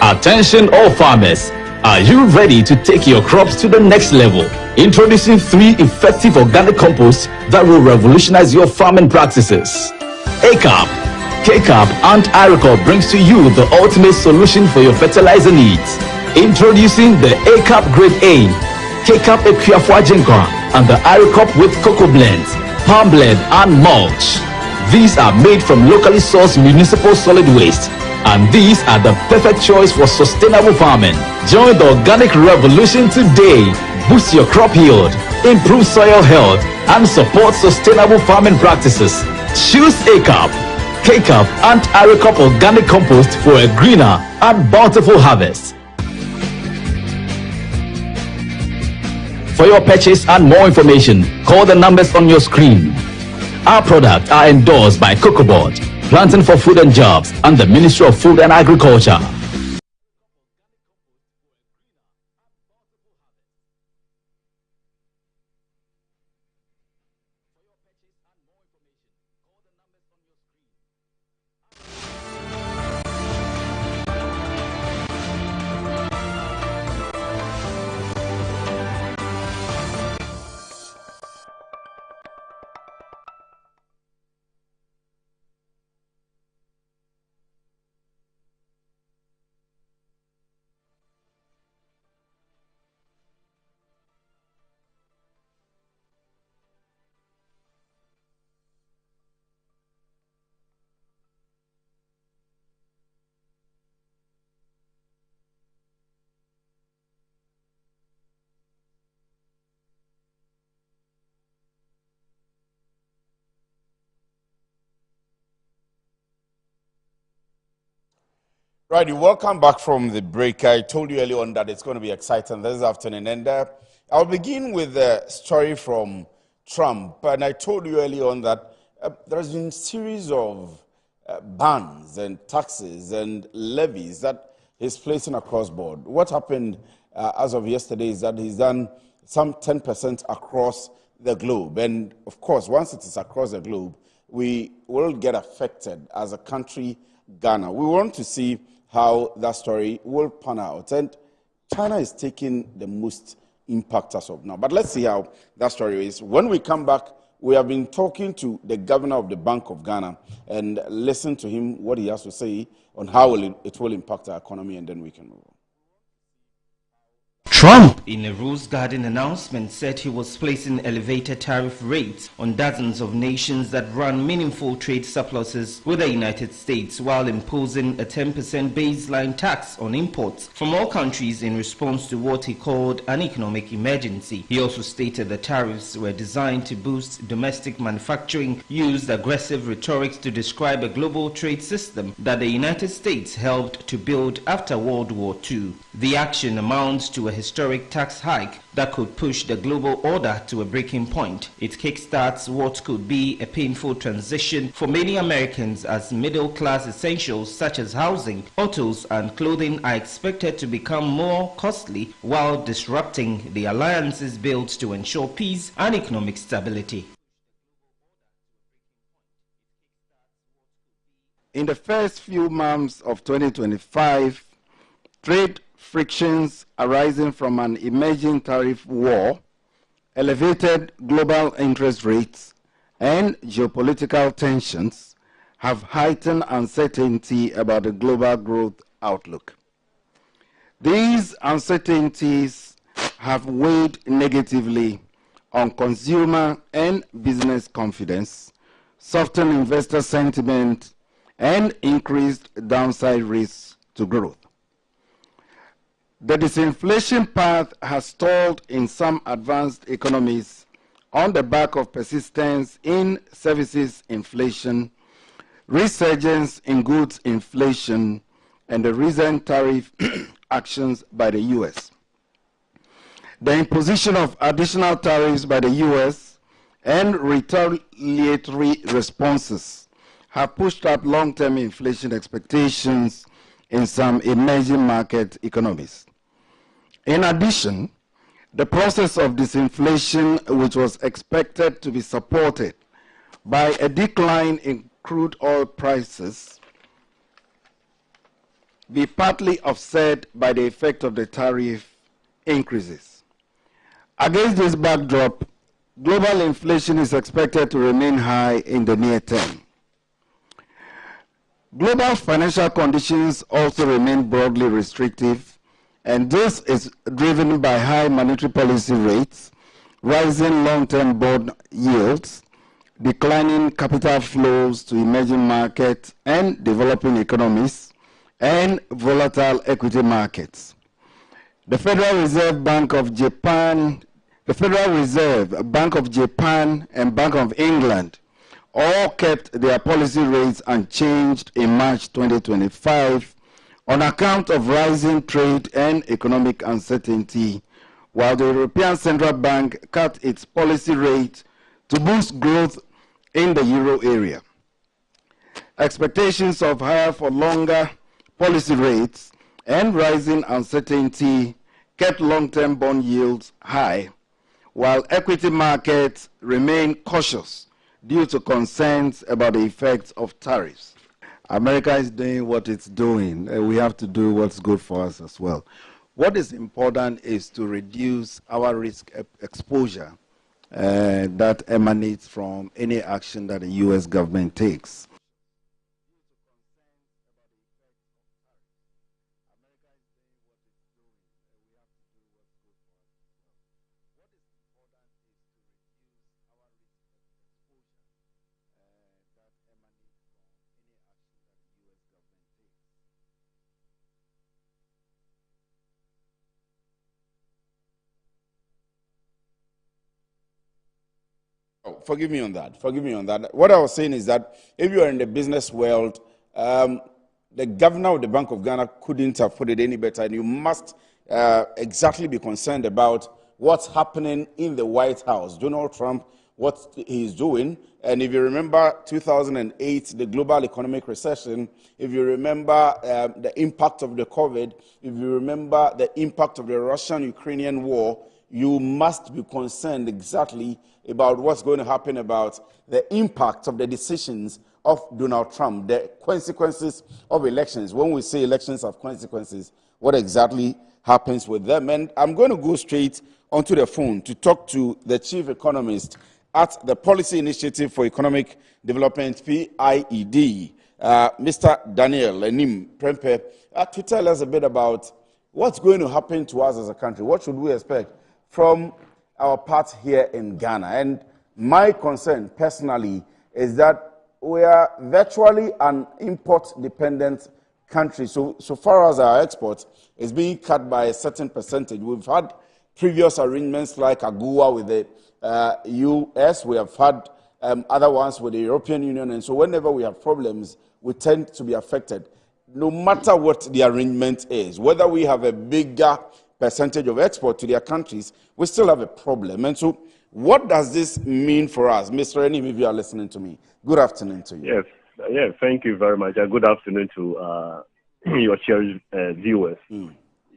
Speaker 22: Attention all farmers, are you ready to take your crops to the next level? Introducing 3 effective organic composts that will revolutionize your farming practices. ACAP, KCAP and IRECOP brings to you the ultimate solution for your fertilizer needs. Introducing the ACAP Grade A, KCAP Equiafuajinkwa and the IRECOP with cocoa blends, palm blend and mulch. These are made from locally sourced municipal solid waste, and these are the perfect choice for sustainable farming. Join the organic revolution today. Boost your crop yield, improve soil health, and support sustainable farming practices. Choose ACAP, KCAP, and IRECOP organic compost for a greener and bountiful harvest. For your purchase and more information, call the numbers on your screen. Our products are endorsed by Cocoa Board, Planting for Food and Jobs, and the Ministry of Food and Agriculture.
Speaker 18: Right, welcome back from the break. I told you earlier on that it's going to be exciting this afternoon. And I'll begin with a story from Trump. And I told you earlier on that there has been a series of bans and taxes and levies that he's placing across board. What happened as of yesterday is that he's done some 10% across the globe. And of course, once it is across the globe, we will get affected as a country, Ghana. We want to see how that story will pan out. And China is taking the most impact as of now. But let's see how that story is. When we come back, we have been talking to the governor of the Bank of Ghana and listen to him, what he has to say on how it will impact our economy, and then we can move on.
Speaker 13: Trump, in a Rose Garden announcement, said he was placing elevated tariff rates on dozens of nations that run meaningful trade surpluses with the United States, while imposing a 10% baseline tax on imports from all countries in response to what he called an economic emergency. He also stated the tariffs were designed to boost domestic manufacturing, used aggressive rhetoric to describe a global trade system that the United States helped to build after World War II. The action amounts to a historic tax hike that could push the global order to a breaking point. It kickstarts what could be a painful transition for many Americans, as middle-class essentials such as housing, autos, and clothing are expected to become more costly, while disrupting the alliances built to ensure peace and economic stability.
Speaker 23: In the first few months of 2025, trade frictions arising from an emerging tariff war, elevated global interest rates, and geopolitical tensions have heightened uncertainty about the global growth outlook. These uncertainties have weighed negatively on consumer and business confidence, softened investor sentiment, and increased downside risks to growth. The disinflation path has stalled in some advanced economies on the back of persistence in services inflation, resurgence in goods inflation, and the recent tariff actions by the U.S. The imposition of additional tariffs by the U.S. and retaliatory responses have pushed up long-term inflation expectations in some emerging market economies. In addition, the process of disinflation, which was expected to be supported by a decline in crude oil prices, be partly offset by the effect of the tariff increases. Against this backdrop, global inflation is expected to remain high in the near term. Global financial conditions also remain broadly restrictive, and this is driven by high monetary policy rates, rising long-term bond yields, declining capital flows to emerging markets and developing economies, and volatile equity markets. The Federal Reserve, Bank of Japan, and Bank of England all kept their policy rates unchanged in March 2025 on account of rising trade and economic uncertainty, while the European Central Bank cut its policy rate to boost growth in the euro area. Expectations of higher for longer policy rates and rising uncertainty kept long-term bond yields high, while equity markets remain cautious due to concerns about the effects of tariffs. America is doing what it's doing. We have to do what's good for us as well. What is important is to reduce our risk exposure that emanates from any action that the U.S. government takes.
Speaker 18: Oh, forgive me on that. Forgive me on that. What I was saying is that if you are in the business world, the governor of the Bank of Ghana couldn't have put it any better, and you must exactly be concerned about what's happening in the White House. Donald Trump, what he's doing. And if you remember 2008, the global economic recession, if you remember the impact of the COVID, if you remember the impact of the Russian-Ukrainian war, you must be concerned exactly about what's going to happen about the impact of the decisions of Donald Trump, the consequences of elections. When we say elections have consequences, what exactly happens with them? And I'm going to go straight onto the phone to talk to the chief economist at the Policy Initiative for Economic Development, PIED, Mr. Daniel Enim Prempe, to tell us a bit about what's going to happen to us as a country. What should we expect from our part here in Ghana? And my concern personally is that we are virtually an import-dependent country. So far as our exports is being cut by a certain percentage. We've had previous arrangements like AGOA with the US. We have had other ones with the European Union. And so whenever we have problems, we tend to be affected. No matter what the arrangement is, whether we have a bigger percentage of export to their countries, we still have a problem. And so what does this mean for us? Mr. Enim, if you are listening to me, good afternoon to you.
Speaker 2: Yes, thank you very much. Good afternoon to your cherished viewers.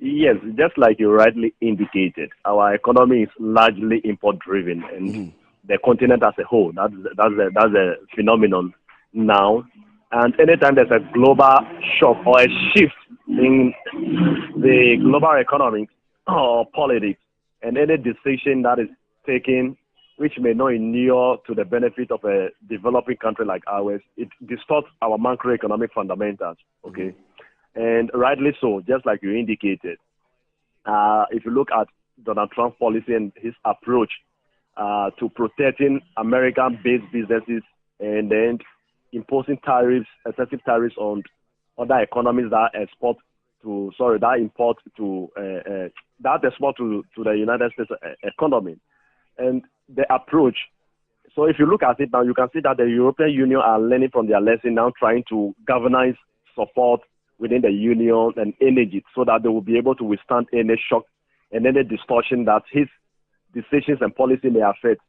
Speaker 2: Yes, just like you rightly indicated, our economy is largely import-driven, and the continent as a whole, that's a phenomenon now. And anytime there's a global shock or a shift in the global economy or politics, and any decision that is taken which may not inure to the benefit of a developing country like ours, it distorts our macroeconomic fundamentals, okay? And rightly so, just like you indicated. If you look at Donald Trump's policy and his approach to protecting American-based businesses and then imposing tariffs, excessive tariffs on other economies that export to the United States economy. And the approach, so if you look at it now, you can see that the European Union are learning from their lesson now, trying to galvanize support within the Union and energy so that they will be able to withstand any shock and any distortion that his decisions and policy may affect.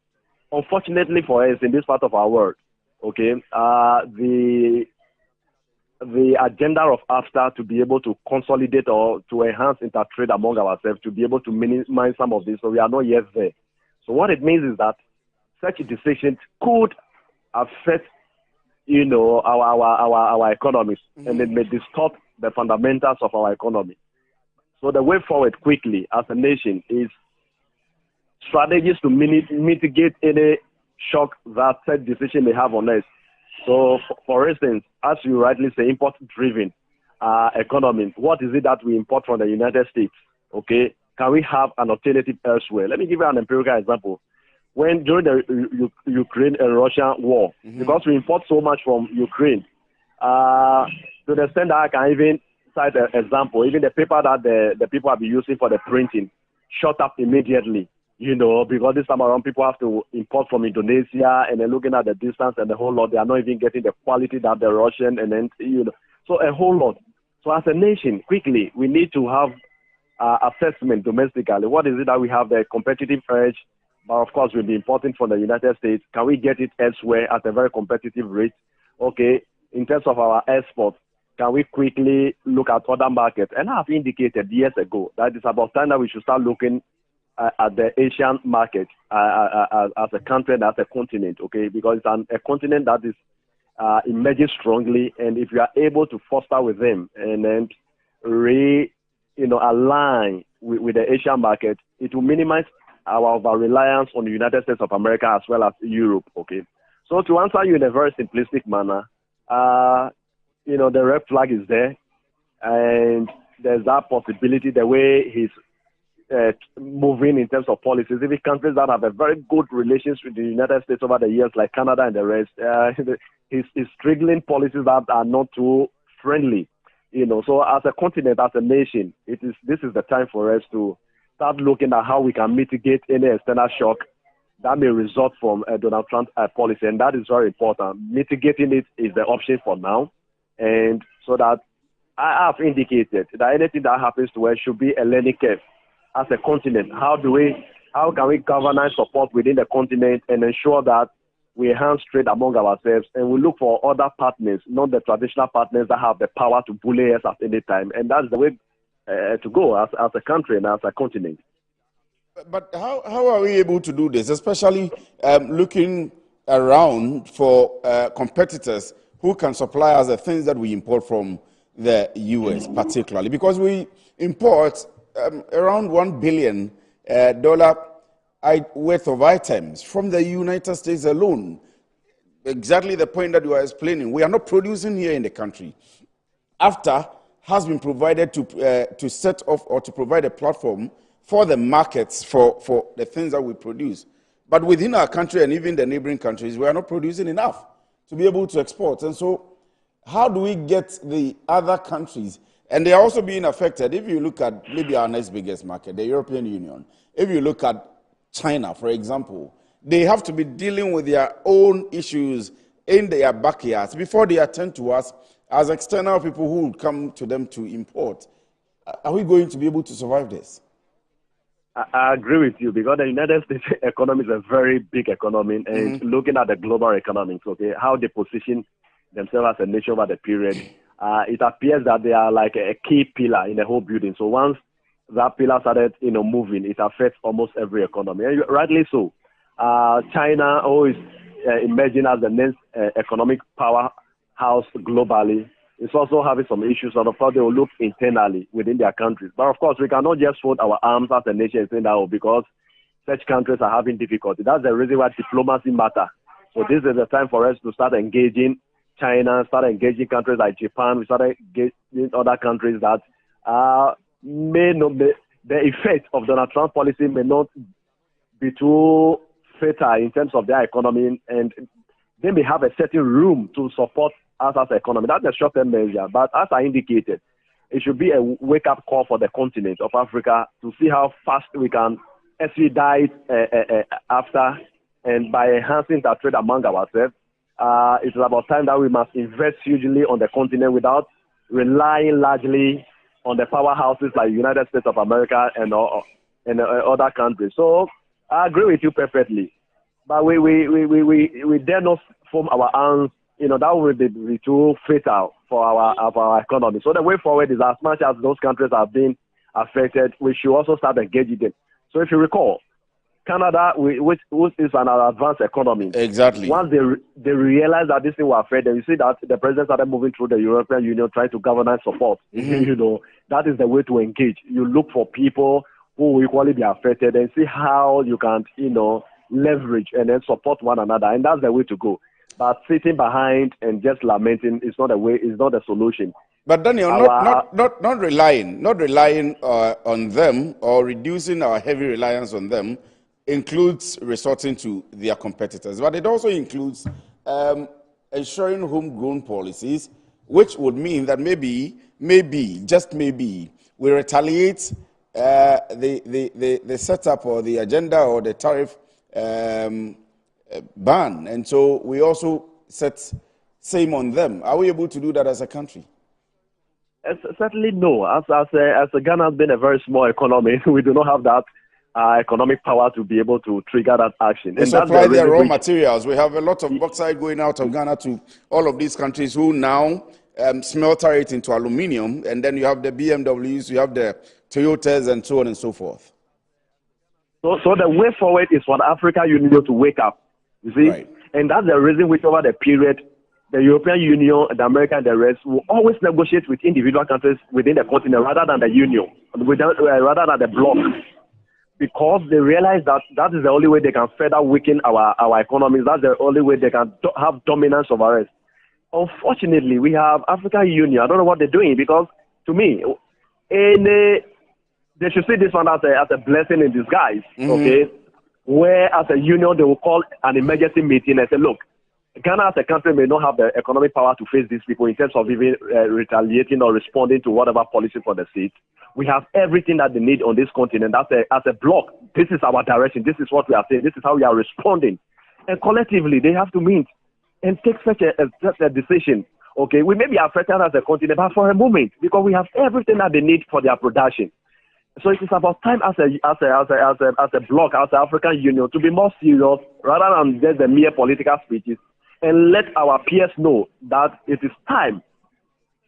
Speaker 2: Unfortunately for us in this part of our world, okay, the agenda of AFTA to be able to consolidate or to enhance intertrade among ourselves, to be able to minimize some of this. So we are not yet there. So what it means is that such decisions could affect, you know, our economies, and it may distort the fundamentals of our economy. So the way forward quickly as a nation is strategies to mitigate any shock that such decision may have on us. So, for instance, as you rightly say, import-driven economy, what is it that we import from the United States? Okay, can we have an alternative elsewhere? Let me give you an empirical example. When during the Ukraine and Russia war, because we import so much from Ukraine, to the extent that I can even cite an example, even the paper that the people have been using for the printing shot up immediately. You know, because this time around people have to import from Indonesia, and then looking at the distance and the whole lot, they are not even getting the quality that the Russian, and then, you know, so a whole lot. So as a nation, quickly, we need to have assessment domestically. What is it that we have the competitive edge, but of course will be importing from the United States? Can we get it elsewhere at a very competitive rate? Okay, in terms of our exports, can we quickly look at other markets? And I have indicated years ago that it's about time that we should start looking at the Asian market as a country and as a continent, okay? Because it's a continent that is emerging strongly, and if you are able to foster with them and then align with the Asian market, it will minimize our reliance on the United States of America as well as Europe, okay? So to answer you in a very simplistic manner, the red flag is there, and there's that possibility the way he's moving in terms of policies. Even countries that have a very good relations with the United States over the years, like Canada and the rest, he's triggering policies that are not too friendly. You know, so as a continent, as a nation, this is the time for us to start looking at how we can mitigate any external shock that may result from Donald Trump's policy, and that is very important. Mitigating it is the option for now, and so that I have indicated that anything that happens to us should be a learning curve. As a continent, how can we govern and support within the continent and ensure that we enhance trade among ourselves, and we look for other partners, not the traditional partners that have the power to bully us at any time. And that's the way to go as a country and as a continent.
Speaker 18: But how are we able to do this, especially looking around for competitors who can supply us the things that we import from the U.S. particularly? Because we import around $1 billion worth of items from the United States alone. Exactly the point that you are explaining. We are not producing here in the country. AFTA has been provided to set off or to provide a platform for the markets for the things that we produce. But within our country and even the neighboring countries, we are not producing enough to be able to export. And so how do we get the other countries? And they are also being affected. If you look at maybe our next biggest market, the European Union, if you look at China, for example, they have to be dealing with their own issues in their backyards before they attend to us as external people who would come to them to import. Are we going to be able to survive this?
Speaker 2: I agree with you, because the United States economy is a very big economy, and looking at the global economics, okay, how they position themselves as a nation over the period, it appears that they are like a key pillar in the whole building. So once that pillar started, moving, it affects almost every economy, and rightly so. China always emerging as the next economic powerhouse globally. It's also having some issues, and of course they will look internally within their countries. But of course we cannot just fold our arms as a nation and say that because such countries are having difficulty. That's the reason why diplomacy matters. So this is the time for us to start engaging China, start engaging countries like Japan, we start engaging other countries that may not be, the effect of Donald Trump's policy may not be too fatal in terms of their economy, and they may have a certain room to support us as an economy. That's a short-term measure. But as I indicated, it should be a wake-up call for the continent of Africa to see how fast we can expedite after, and by enhancing that trade among ourselves. It's about time that we must invest hugely on the continent without relying largely on the powerhouses like the United States of America and other countries. So I agree with you perfectly. But we dare not form our arms. You know, that would be too fatal for our economy. So the way forward is, as much as those countries have been affected, we should also start engaging them. So if you recall, Canada, which is an advanced economy,
Speaker 18: exactly.
Speaker 2: Once they realize that this thing will affect them, you see that the president started moving through the European Union trying to governance support. You know, that is the way to engage. You look for people who will equally be affected and see how you can, you know, leverage and then support one another, and that's the way to go. But sitting behind and just lamenting is not a way. Is not a solution.
Speaker 18: But Daniel, not relying on them or reducing our heavy reliance on them includes resorting to their competitors. But it also includes ensuring homegrown policies, which would mean that maybe, just maybe, we retaliate the setup or the agenda or the tariff ban, and so we also set same on them. Are we able to do that as a country?
Speaker 2: Certainly no. As Ghana has been a very small economy, we do not have that economic power to be able to trigger that action.
Speaker 18: We supply their raw materials. We have a lot of bauxite going out of Ghana to all of these countries who now smelter it into aluminium, and then you have the BMWs, you have the Toyotas, and so on and so forth.
Speaker 2: So the way forward is for the African Union to wake up, you see? Right. And that's the reason which over the period, the European Union, the America, and the rest will always negotiate with individual countries within the continent rather than the Union, rather than the bloc. Because they realize that that is the only way they can further weaken our economies. That's the only way they can have dominance over us. Unfortunately, we have African Union. I don't know what they're doing, because to me, they should see this one as a blessing in disguise, okay? Where as a union, they will call an emergency meeting and say, look, Ghana as a country may not have the economic power to face these people in terms of even retaliating or responding to whatever policy for the state. We have everything that they need on this continent. As a bloc, this is our direction. This is what we are saying. This is how we are responding. And collectively, they have to meet and take such a decision. Okay, we may be affected as a continent, but for a moment, because we have everything that they need for their production. So it is about time as a bloc, as an African Union, to be more serious rather than just the mere political speeches, and let our peers know that it is time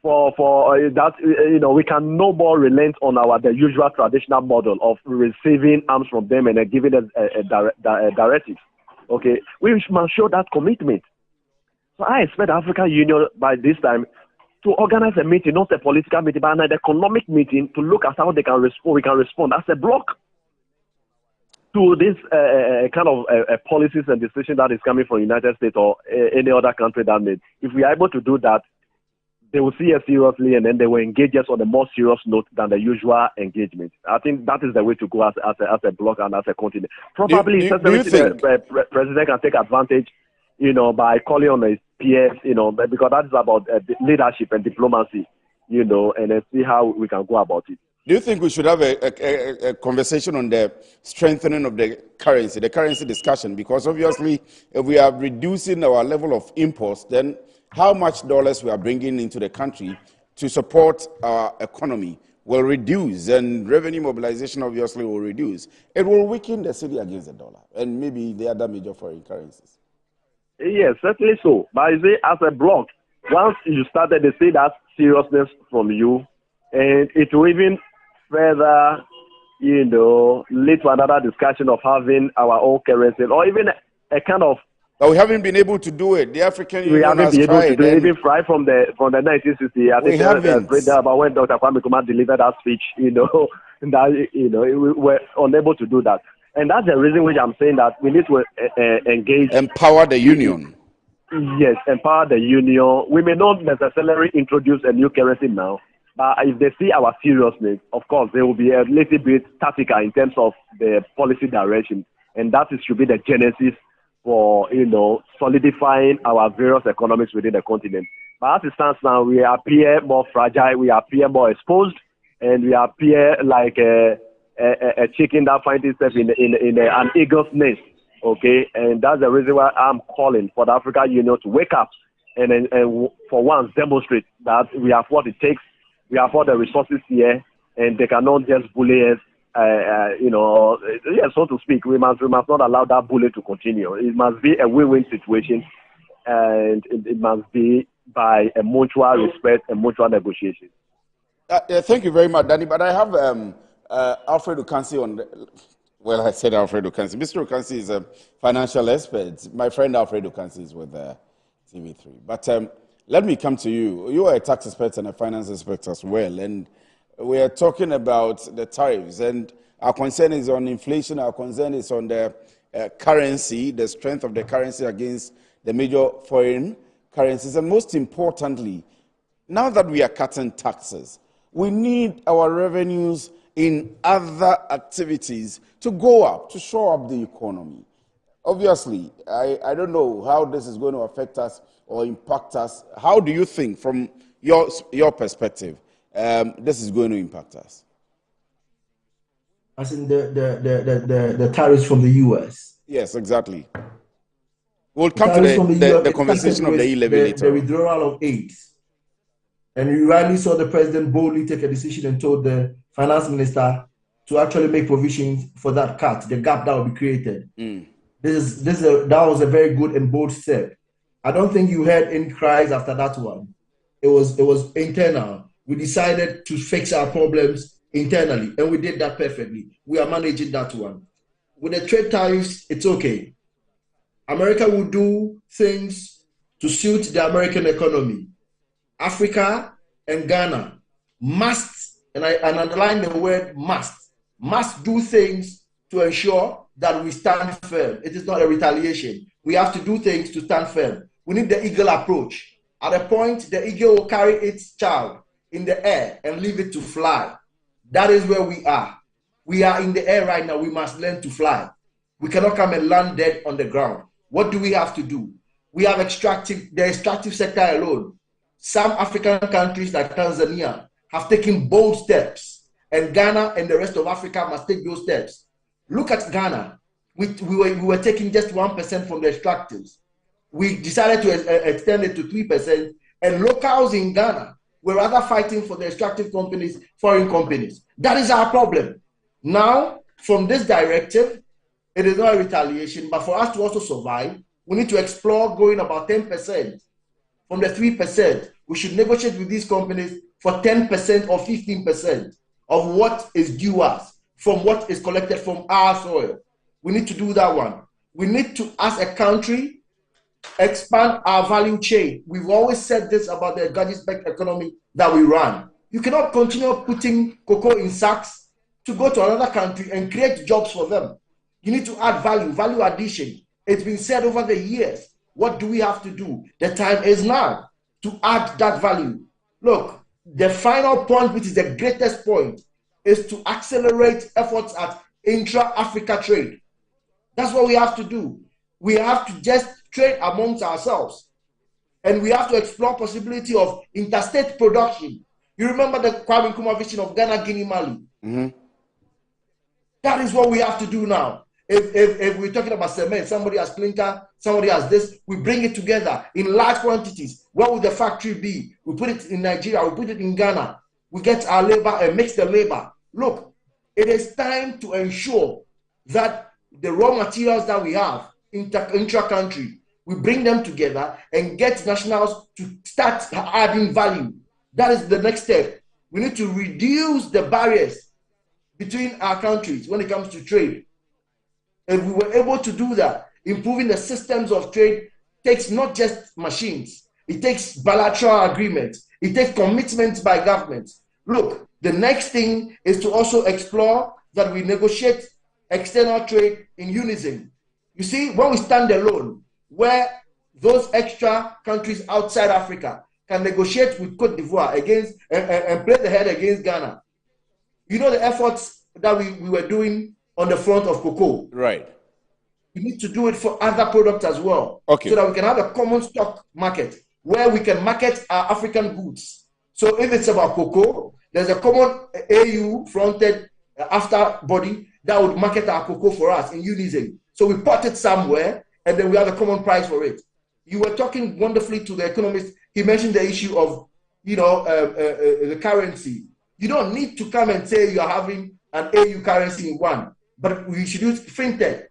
Speaker 2: for that, you know, we can no more relent on the usual traditional model of receiving arms from them and giving them a directive. Okay, we must show that commitment. So I expect the African Union by this time to organize a meeting, not a political meeting, but an economic meeting to look at how they can respond. We can respond as a bloc to this kind of policies and decisions that is coming from the United States or any other country that made. If we are able to do that, they will see us seriously, and then they will engage us on a more serious note than the usual engagement. I think that is the way to go as a bloc and as a continent. Probably, the president can take advantage, you know, by calling on his peers, you know, because that is about leadership and diplomacy, you know, and then see how we can go about it.
Speaker 18: Do you think we should have a conversation on the strengthening of the currency discussion? Because obviously, if we are reducing our level of imports, then how much dollars we are bringing into the country to support our economy will reduce, and revenue mobilization obviously will reduce. It will weaken the cedi against the dollar and maybe the other major foreign currencies.
Speaker 2: Yes, certainly so. But you see, as a bloc, once you started, they see that seriousness from you, and it will even further, you know, lead to another discussion of having our own currency, or even a kind of.
Speaker 18: But we haven't been able to do it. The African Union
Speaker 2: has
Speaker 18: tried.
Speaker 2: We haven't been able to do it, even right from the 1960s. I think about when Dr. Kwame Nkrumah delivered that speech, you know, that, you know, we were unable to do that. And that's the reason which I'm saying that we need to engage.
Speaker 18: Empower the union.
Speaker 2: Yes, empower the union. We may not necessarily introduce a new currency now, but if they see our seriousness, of course, they will be a little bit tactical in terms of the policy direction. And that should be the genesis for, you know, solidifying our various economies within the continent. But as it stands now, we appear more fragile, we appear more exposed, and we appear like a chicken that finds itself in an eagle's nest, okay? And that's the reason why I'm calling for the African Union to wake up and for once demonstrate that we have what it takes, we have all the resources here, and they cannot just bully us so to speak, we must not allow that bullet to continue. It must be a win-win situation, and it must be by a mutual respect and mutual negotiation.
Speaker 18: Thank you very much, Danny. But I have Alfred Okansi on the... Well, I said Alfred Okansi. Mr. Okansi is a financial expert. My friend Alfred Okansi is with TV3. But let me come to you. You are a tax expert and a finance expert as well. And we are talking about the tariffs. And our concern is on inflation. Our concern is on the currency, the strength of the currency against the major foreign currencies. And most importantly, now that we are cutting taxes, we need our revenues in other activities to go up, to shore up the economy. Obviously, I don't know how this is going to affect us or impact us. How do you think, from your perspective, this is going to impact us?
Speaker 3: As in the tariffs from the U.S.?
Speaker 18: Yes, exactly. We'll come to the conversation of the E-levy later.
Speaker 3: The withdrawal of aid. And you rightly saw the president boldly take a decision and told the finance minister to actually make provisions for that cut, the gap that will be created. That was a very good and bold step. I don't think you heard any cries after that one. It was internal. We decided to fix our problems internally, and we did that perfectly. We are managing that one. With the trade tariffs, it's okay. America will do things to suit the American economy. Africa and Ghana must, and I underline the word must do things to ensure that we stand firm. It is not a retaliation. We have to do things to stand firm. We need the eagle approach. At a point, the eagle will carry its child in the air and leave it to fly. That is where we are. We are in the air right now. We must learn to fly. We cannot come and land dead on the ground. What do we have to do? We have the extractive sector alone. Some African countries like Tanzania have taken bold steps, and Ghana and the rest of Africa must take those steps. Look at Ghana. We were taking just 1% from the extractives. We decided to extend it to 3%, and locals in Ghana were rather fighting for the extractive companies, foreign companies. That is our problem. Now, from this directive, it is not a retaliation, but for us to also survive, we need to explore going about 10%. From the 3%, we should negotiate with these companies for 10% or 15% of what is due us from what is collected from our soil. We need to do that one. We need to, as a country, expand our value chain. We've always said this about the gadget-backed economy that we run. You cannot continue putting cocoa in sacks to go to another country and create jobs for them. You need to add value addition. It's been said over the years. What do we have to do? The time is now to add that value. Look, the final point, which is the greatest point, is to accelerate efforts at intra-Africa trade. That's what we have to do. We have to just trade amongst ourselves. And we have to explore possibility of interstate production. You remember the Kwame Nkrumah vision of Ghana, Guinea, Mali? That is what we have to do now. If we're talking about cement, somebody has clinker, somebody has this, we bring it together in large quantities. Where would the factory be? We put it in Nigeria, we put it in Ghana. We get our labor and mix the labor. Look, it is time to ensure that the raw materials that we have intra-country, we bring them together and get nationals to start adding value. That is the next step. We need to reduce the barriers between our countries when it comes to trade. If we were able to do that, improving the systems of trade takes not just machines. It takes bilateral agreements. It takes commitments by governments. Look, the next thing is to also explore that we negotiate external trade in unison. You see, when we stand alone, where those extra countries outside Africa can negotiate with Cote d'Ivoire against and play the head against Ghana. You know the efforts that we were doing on the front of cocoa.
Speaker 18: Right.
Speaker 3: We need to do it for other products as well.
Speaker 18: Okay.
Speaker 3: So that we can have a common stock market where we can market our African goods. So if it's about cocoa, there's a common AU fronted after body that would market our cocoa for us in unison. So we put it somewhere and then we have a common price for it. You were talking wonderfully to the economist. He mentioned the issue of, the currency. You don't need to come and say you are having and AU currency in one, but we should use fintech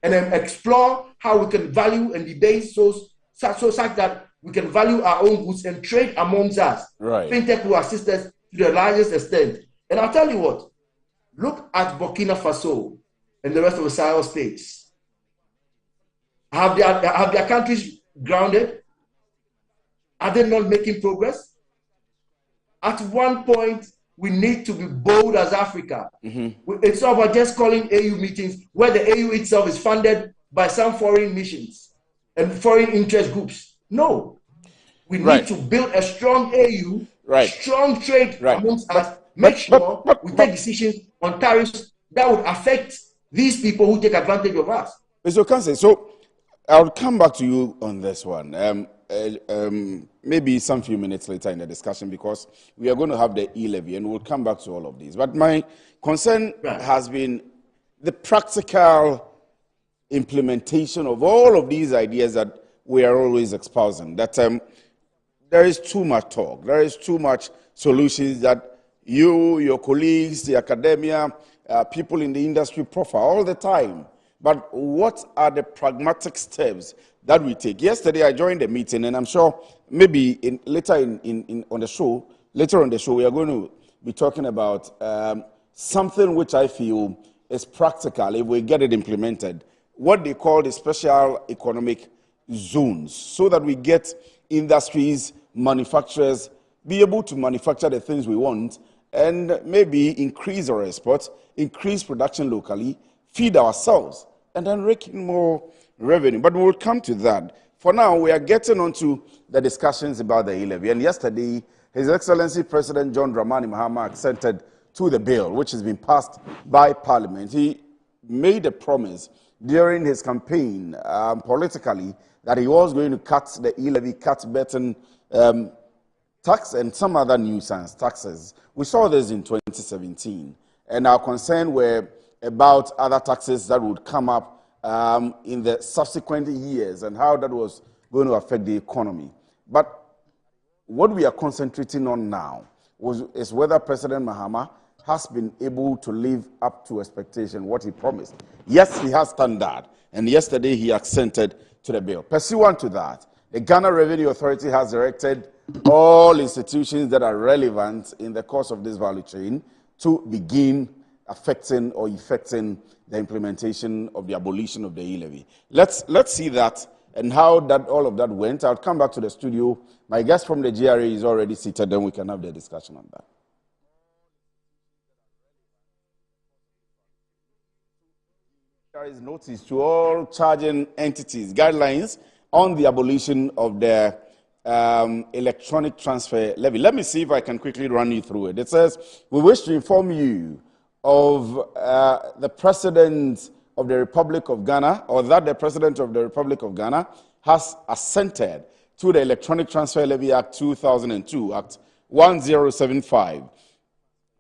Speaker 3: and then explore how we can value and debate such that we can value our own goods and trade amongst us.
Speaker 18: Right.
Speaker 3: Fintech will assist us to the largest extent. And I'll tell you what, look at Burkina Faso and the rest of the Sahel states. Have their countries grounded? Are they not making progress? At one point, we need to be bold as Africa. It's not about just calling AU meetings where the AU itself is funded by some foreign missions and foreign interest groups. No. We need to build a strong AU, strong trade amongst us, make sure we take decisions on tariffs that would affect these people who take advantage of us.
Speaker 18: Mr. Okanse, so I'll come back to you on this one. Maybe some few minutes later in the discussion, because we are going to have the E-levy and we'll come back to all of these. But my concern has been the practical implementation of all of these ideas that we are always espousing. That there is too much talk, there is too much solutions that you, your colleagues, the academia, people in the industry profile all the time. But what are the pragmatic steps that we take? Yesterday, I joined a meeting, and I'm sure maybe later on the show, we are going to be talking about something which I feel is practical if we get it implemented, what they call the special economic zones, so that we get industries, manufacturers, be able to manufacture the things we want, and maybe increase our exports, increase production locally, feed ourselves, and then rake in more revenue. But we'll come to that. For now, we are getting on to the discussions about the E-levy. And yesterday, His Excellency President John Dramani Mahama assented to the bill, which has been passed by Parliament. He made a promise during his campaign politically that he was going to cut the E-levy, cut betting tax and some other nuisance taxes. We saw this in 2017. And our concern were about other taxes that would come up in the subsequent years and how that was going to affect the economy. But what we are concentrating on now is whether President Mahama has been able to live up to expectation, what he promised. Yes, he has done that, and yesterday he assented to the bill. Pursuant to that, the Ghana Revenue Authority has directed all institutions that are relevant in the course of this value chain to begin affecting or effecting the implementation of the abolition of the E-levy. Let's see that and how that all of that went. I'll come back to the studio. My guest from the GRA is already seated, then we can have the discussion on that. There is notice to all charging entities, guidelines on the abolition of the electronic transfer levy. Let me see if I can quickly run you through it. It says, we wish to inform you of the President of the Republic of Ghana, or that the President of the Republic of Ghana has assented to the Electronic Transfer Levy Act 2002, Act 1075,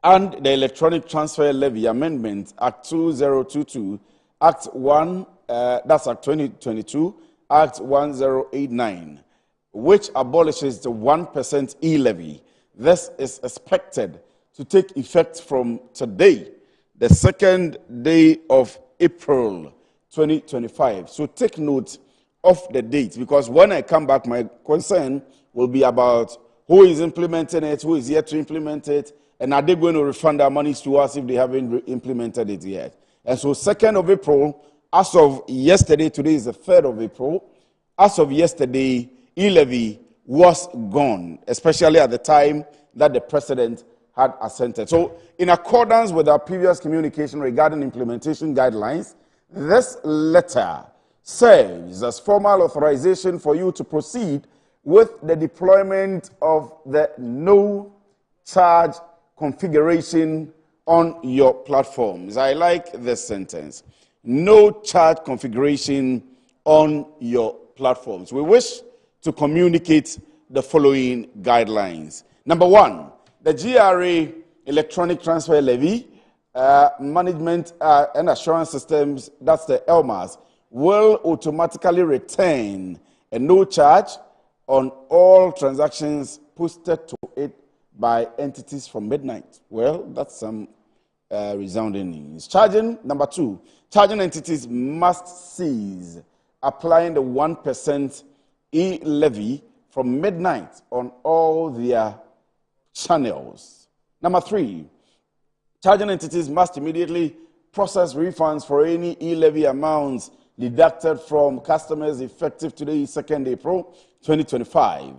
Speaker 18: and the Electronic Transfer Levy Amendment, Act 2022, Act 1, that's Act 2022, Act 1089, which abolishes the 1% E-levy. This is expected to take effect from today, the second day of April 2025. So take note of the date, because when I come back, my concern will be about who is implementing it, who is yet to implement it, and are they going to refund our monies to us if they haven't implemented it yet. And so 2nd of April, as of yesterday, today is the 3rd of April, as of yesterday, E-levy was gone, especially at the time that the President had assented. So in accordance with our previous communication regarding implementation guidelines, this letter serves as formal authorization for you to proceed with the deployment of the no-charge configuration on your platforms. I like this sentence. No-charge configuration on your platforms. We wish to communicate the following guidelines. Number 1, the GRA Electronic Transfer Levy Management and Assurance Systems, that's the ELMAS, will automatically retain a no charge on all transactions posted to it by entities from midnight. Well, that's some resounding news. Number 2, charging entities must cease applying the 1% E-levy from midnight on all their channels. Number 3, charging entities must immediately process refunds for any E-levy amounts deducted from customers effective today, 2nd April 2025.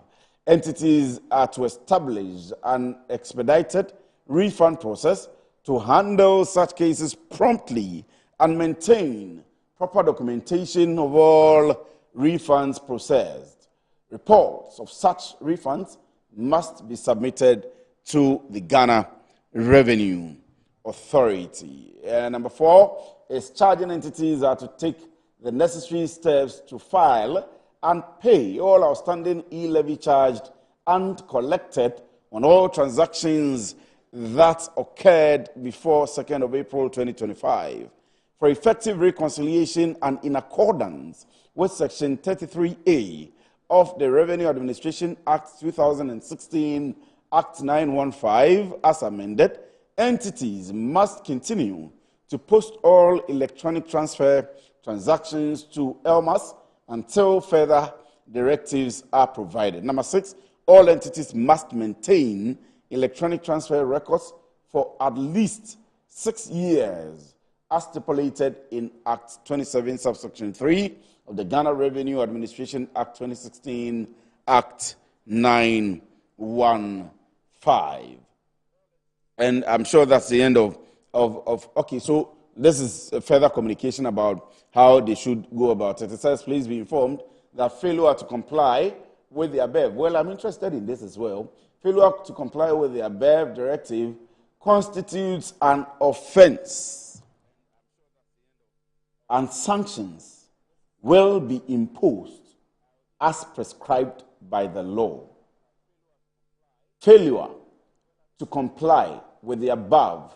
Speaker 18: Entities are to establish an expedited refund process to handle such cases promptly and maintain proper documentation of all refunds processed. Reports of such refunds must be submitted to the Ghana Revenue Authority. Number 4 is charging entities are to take the necessary steps to file and pay all outstanding E-levy charged and collected on all transactions that occurred before 2nd of April 2025. For effective reconciliation and in accordance with Section 33A of the Revenue Administration Act 2016, Act 915, as amended, entities must continue to post all electronic transfer transactions to ELMAS until further directives are provided. Number 6, all entities must maintain electronic transfer records for at least 6 years, as stipulated in Act 27, subsection 3 of the Ghana Revenue Administration Act 2016, Act 915. And I'm sure that's the end of okay, so this is a further communication about how they should go about it. It says, please be informed that failure to comply with the above. Well, I'm interested in this as well. Failure to comply with the above directive constitutes an offense, and sanctions will be imposed as prescribed by the law. Failure to comply with the above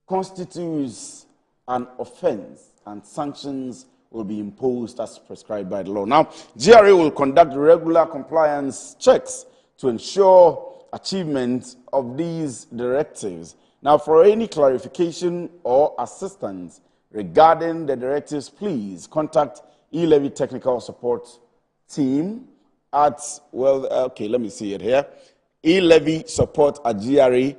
Speaker 18: constitutes an offense, and sanctions will be imposed as prescribed by the law. Now, GRA will conduct regular compliance checks to ensure achievement of these directives. Now, for any clarification or assistance regarding the directives, please contact E-levy Technical Support Team at, let me see it here, E-levy support at gra.gov.gh.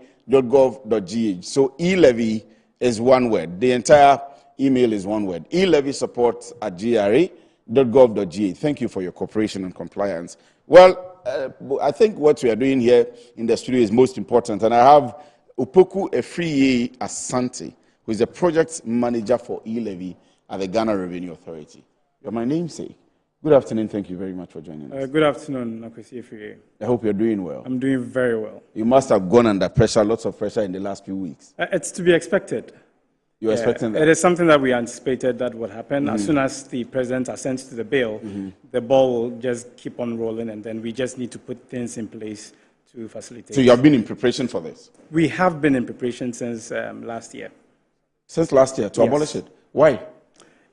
Speaker 18: So E-levy is one word. The entire email is one word. E-levy support at gra.gov.gh. Thank you for your cooperation and compliance. Well, I think what we are doing here in the studio is most important. And I have Opoku Efriye Asante, who is a project manager for E-levy at the Ghana Revenue Authority. You're my namesake. Good afternoon. Thank you very much for joining us.
Speaker 4: Good afternoon, Nakwesi Efriye.
Speaker 18: I hope you're doing well.
Speaker 4: I'm doing very well.
Speaker 18: You must have gone under pressure, lots of pressure in the last few weeks.
Speaker 4: It's to be expected.
Speaker 18: You're expecting that?
Speaker 4: It is something that we anticipated that would happen. As soon as the president assents to the bill, the ball will just keep on rolling, and then we just need to put things in place to facilitate.
Speaker 18: So you have been in preparation for this?
Speaker 4: We have been in preparation since last year.
Speaker 18: Since last year, to abolish it? Why?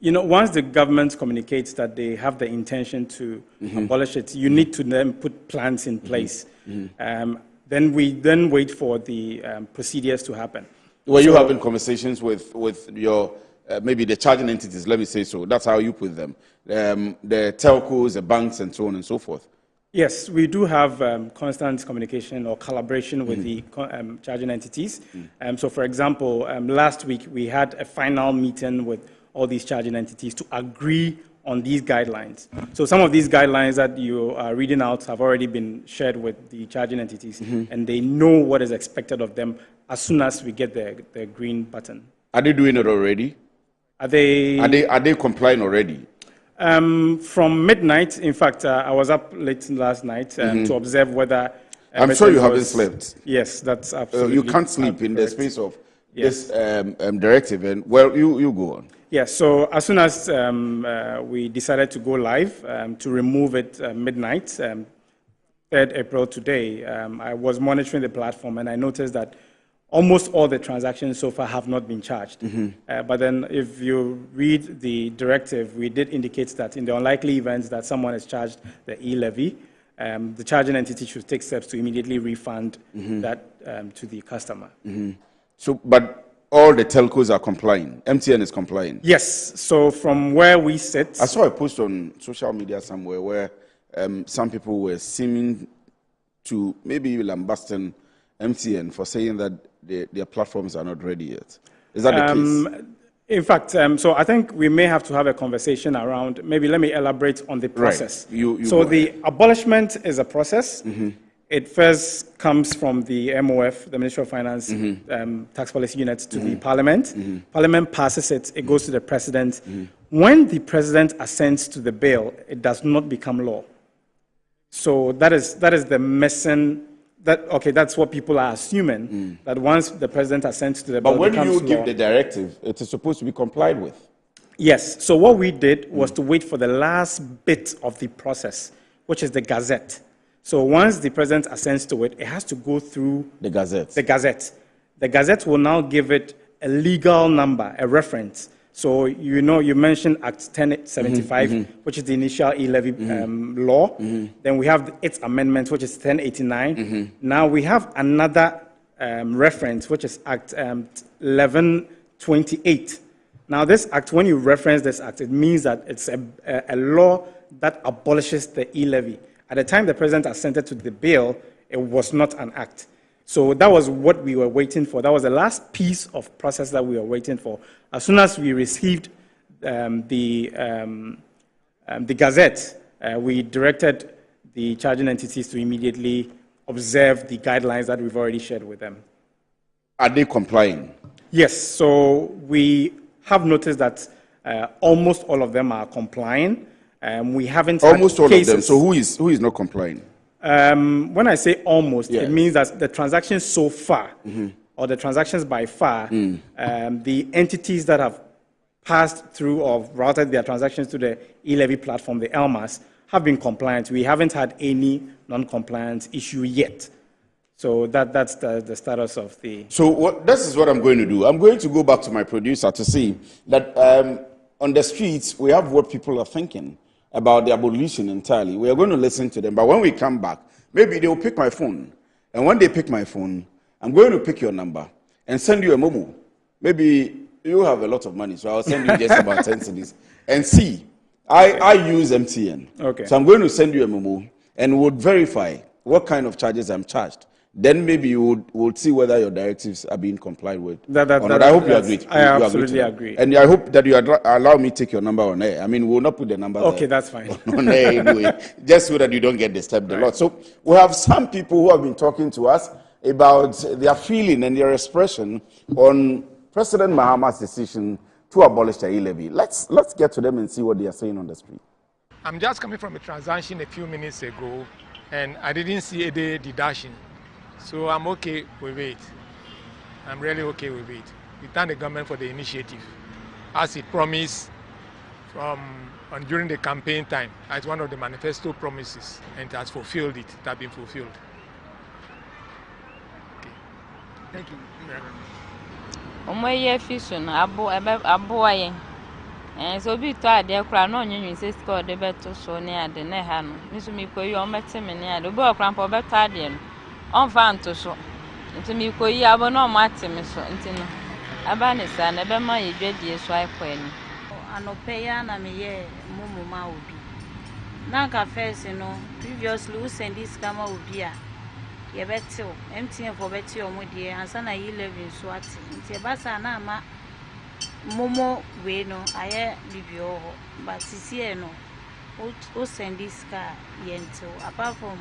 Speaker 4: You know, once the government communicates that they have the intention to abolish it, you need to then put plans in place. Then we wait for the procedures to happen.
Speaker 18: Were you having conversations with your, maybe the charging entities, let me say so, that's how you put them, the telcos, the banks, and so on and so forth?
Speaker 4: Yes, we do have constant communication or collaboration with the charging entities. So, for example, last week we had a final meeting with all these charging entities to agree on these guidelines. So some of these guidelines that you are reading out have already been shared with the charging entities, and they know what is expected of them as soon as we get the green button.
Speaker 18: Are they doing it already?
Speaker 4: Are they
Speaker 18: complying already?
Speaker 4: From midnight, in fact, I was up late last night to observe whether...
Speaker 18: I'm sure you haven't slept.
Speaker 4: Yes, that's absolutely...
Speaker 18: you can't sleep in the space of this directive, and well, you go on.
Speaker 4: Yes, so as soon as we decided to go live to remove it midnight, 3rd April today, I was monitoring the platform, and I noticed that almost all the transactions so far have not been charged. But then if you read the directive, we did indicate that in the unlikely events that someone has charged the E-levy, the charging entity should take steps to immediately refund that to the customer.
Speaker 18: So, but all the telcos are complying. MTN is complying.
Speaker 4: Yes. So from where we sit,
Speaker 18: I saw a post on social media somewhere where some people were seeming to maybe lambasting MTN for saying that their platforms are not ready yet. Is that the case?
Speaker 4: In fact, so I think we may have to have a conversation around, maybe let me elaborate on the process.
Speaker 18: Right.
Speaker 4: So the abolishment is a process.
Speaker 18: Mm-hmm.
Speaker 4: It first comes from the MOF, the Ministry of Finance, Tax Policy Unit, to the Parliament. Parliament passes it, it goes to the President. When the President assents to the bill, it does not become law. So that is the missing. That's what people are assuming, that once the President assents to the bill, it becomes law.
Speaker 18: But when you give the directive, it is supposed to be complied with.
Speaker 4: Yes. So what we did was to wait for the last bit of the process, which is the Gazette. So once the President assents to it, it has to go through
Speaker 18: the Gazette.
Speaker 4: The Gazette will now give it a legal number, a reference. So you mentioned Act 1075, which is the initial E-levy law. Then we have its amendment, which is 1089. Now we have another reference, which is Act 1128. Now this act, when you reference this act, it means that it's a law that abolishes the E-levy. At the time the President assented to the bill, it was not an act. So that was what we were waiting for. That was the last piece of process that we were waiting for. As soon as we received the Gazette, we directed the charging entities to immediately observe the guidelines that we've already shared with them.
Speaker 18: Are they complying?
Speaker 4: Yes. So we have noticed that almost all of them are complying. We haven't
Speaker 18: almost
Speaker 4: had
Speaker 18: all
Speaker 4: cases.
Speaker 18: of them. So who is not complying?
Speaker 4: When I say almost,
Speaker 18: Yes.
Speaker 4: it means that the transactions so far, or the transactions by far, the entities that have passed through or routed their transactions to the E-levy platform, the ELMAS, have been compliant. We haven't had any non-compliance issue yet. So that's the status of the...
Speaker 18: So this is what I'm going to do. I'm going to go back to my producer to see that on the streets, we have what people are thinking about the abolition entirely. We are going to listen to them. But when we come back, maybe they will pick my phone. And when they pick my phone, I'm going to pick your number and send you a memo. Maybe you have a lot of money, so I'll send you just about 10 cedis. And see, I use MTN.
Speaker 4: Okay.
Speaker 18: So I'm going to send you a memo and we'll verify what kind of charges I'm charged. Then maybe you would see whether your directives are being complied with. I hope you agree.
Speaker 4: I absolutely agree.
Speaker 18: And I hope that you allow me to take your number on air. I mean, we'll not put the number
Speaker 4: Okay, that's fine.
Speaker 18: on air anyway, just so that you don't get disturbed a lot. So we have some people who have been talking to us about their feeling and their expression on President Mahama's decision to abolish the E-levy. Let's get to them and see what they are saying on the street.
Speaker 5: I'm just coming from a transaction a few minutes ago, and I didn't see a deduction. So I'm okay with it. I'm really okay with it. We thank the government for the initiative. As it promised during the campaign time, as one of the manifesto promises, and it has fulfilled it. It has been fulfilled. Okay. Thank you.
Speaker 7: So be tired, dear crown on you, says God, the better so near the Nehan. Miss Miko, you are met me near the book, Grandpa Bettadian. On fan to show. Into me, you have no matter, Miss Antino. Abanis and a bema, you dread ye swipe when.
Speaker 9: And Opayana me, Mumu Maubi. Nanka first, previously, who sent this camera will be a better, empty for better or dear, and son I live in Swati. It's a basana. Momo we no aye bibio but sisi no o send this car yento apart from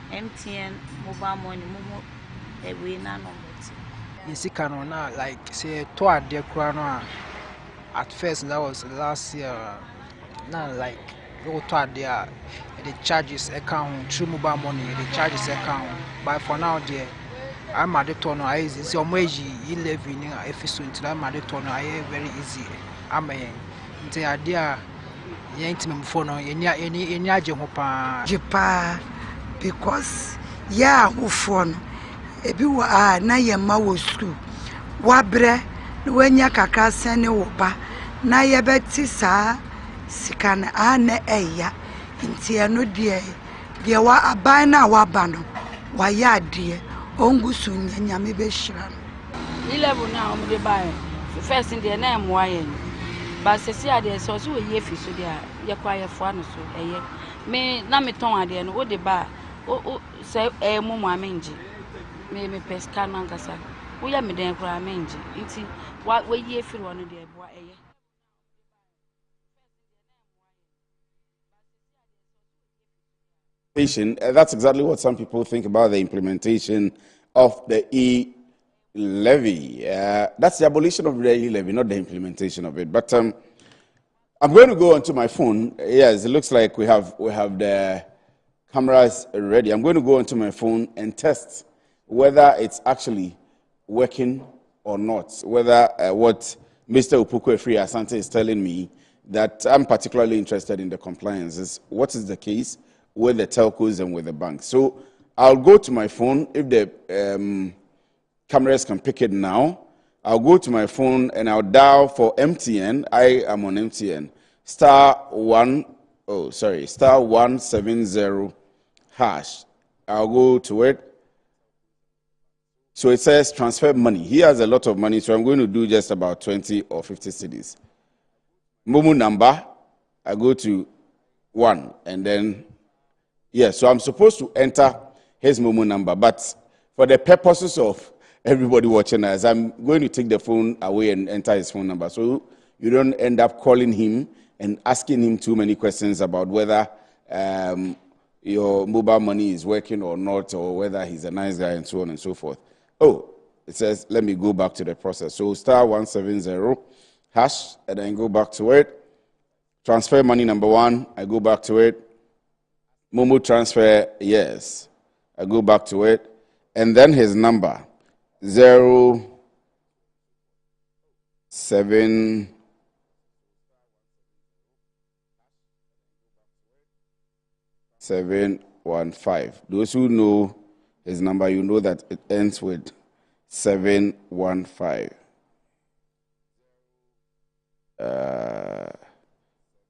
Speaker 9: MTN mobile money momo e we na no
Speaker 24: yesika no na like say to ade kura no at first that was last year now like go to ade the charges account through mobile money the charges account but for now there I'm at the turn. I see E-levy efficient. I'm at the turn. I very easy. I'm a the idea. Yantim phone. Any
Speaker 25: Japan because who phone. Ebi wa na ye ma wo school. Wabre when ya kaka sene wo ba na ye beti sa sikana na eya nti eno de wa aban na wa ba no wa ya de ongusu nyame be shira
Speaker 9: E-levy now I'm the buy. First in the name why. But see there so so ye fi so there ye quiet for no so me na me ton ade no wo de ba o say mo mo amenji me pesca no nkasa wo ya me den kra amenji nti wa ye fi wo no de boa
Speaker 18: That's exactly what some people think about the implementation of the E-levy. That's the abolition of the E-levy, not the implementation of it. But I'm going to go onto my phone. Yes, it looks like we have the cameras ready. I'm going to go onto my phone and test whether it's working or not. Whether what Mr. Opoku Efri Asante is telling me that I'm particularly interested in the compliance is what is the case with the telcos and with the banks. So I'll go to my phone. If the cameras can pick it now, I'll go to my phone and I'll dial for MTN. I am on MTN. star 170 hash. I'll go to it. So it says transfer money. He has a lot of money, so I'm going to do just about 20 or 50 cedis. Momo number, I go to 1 and then so I'm supposed to enter his Momo number, but for the purposes of everybody watching us, I'm going to take the phone away and enter his phone number, so you don't end up calling him and asking him too many questions about whether your mobile money is working or not, or whether he's a nice guy and so on and so forth. Oh, it says, let me go back to the process. So star 170 hash, and then go back to it. Transfer money number 1, I go back to it. Momo transfer, yes. I go back to it. And then his number, 07715. Those who know his number, you know that it ends with 715.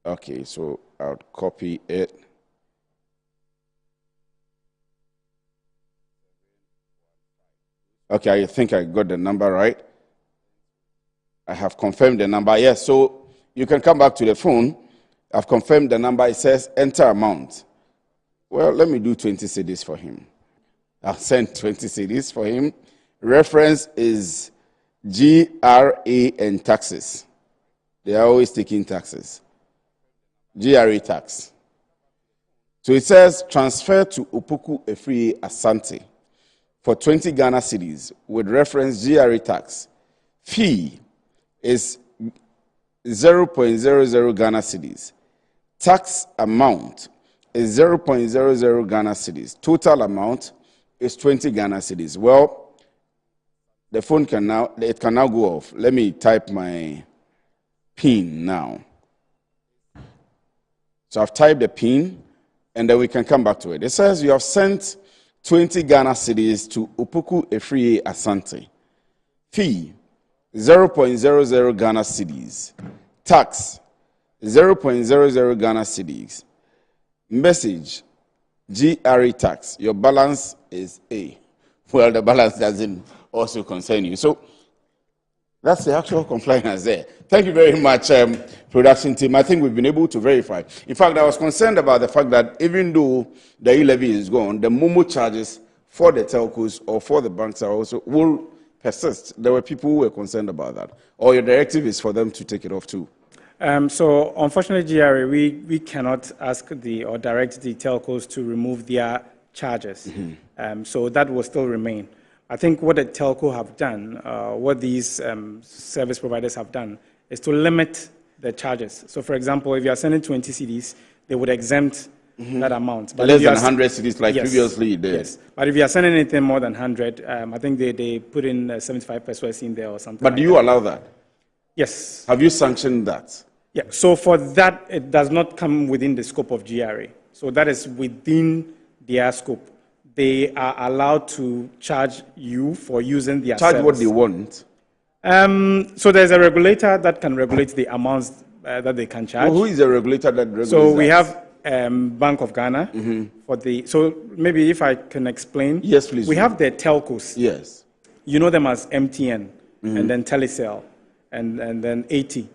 Speaker 18: Okay, so I'll copy it. Okay, I think I got the number right. I have confirmed the number. Yes, so you can come back to the phone. I've confirmed the number. It says enter amount. Well, let me do 20 cedis for him. I'll send 20 cedis for him. Reference is GRA and taxes. They are always taking taxes. GRA tax. So it says transfer to Opoku Efri Asante for 20 Ghana cedis with reference GRA tax. Fee is 0.00 Ghana cedis. Tax amount is 0.00 Ghana cedis. Total amount is 20 Ghana cedis. Well, the phone can now go off. Let me type my PIN now. So I've typed the PIN, and then we can come back to it. It says you have sent 20 Ghana cedis to Opoku Efri Asante. Fee, 0.00 Ghana cedis. Tax, 0.00 Ghana cedis. Message, GRA tax. Your balance is A. Well, the balance doesn't also concern you. So that's the actual compliance there. Thank you very much, production team. I think we've been able to verify. In fact, I was concerned about the fact that even though the E-levy is gone, the Momo charges for the telcos or for the banks will persist. There were people who were concerned about that. Or your directive is for them to take it off too?
Speaker 4: So unfortunately, GRA, we cannot ask or direct the telcos to remove their charges. Mm-hmm. So that will still remain. I think what the telco have done, what these service providers have done, is to limit the charges. So, for example, if you are sending 20 cedis, they would exempt that amount.
Speaker 18: But less than 100 cedis like previously they did.
Speaker 4: Yes, but if you are sending anything more than 100, I think they put in 75 pesos in there or something.
Speaker 18: But do you allow that?
Speaker 4: Yes.
Speaker 18: Have you sanctioned that?
Speaker 4: Yeah, so for that, it does not come within the scope of GRA. So that is within their scope. They are allowed to charge you for using their service.
Speaker 18: Charge what they want.
Speaker 4: So there's a regulator that can regulate the amounts that they can charge.
Speaker 18: Well, who is the regulator that regulates
Speaker 4: So we
Speaker 18: that?
Speaker 4: have Bank of Ghana for the. So maybe if I can explain.
Speaker 18: Yes, please.
Speaker 4: We have the telcos.
Speaker 18: Yes.
Speaker 4: You know them as MTN. and then Telecel, and then 80.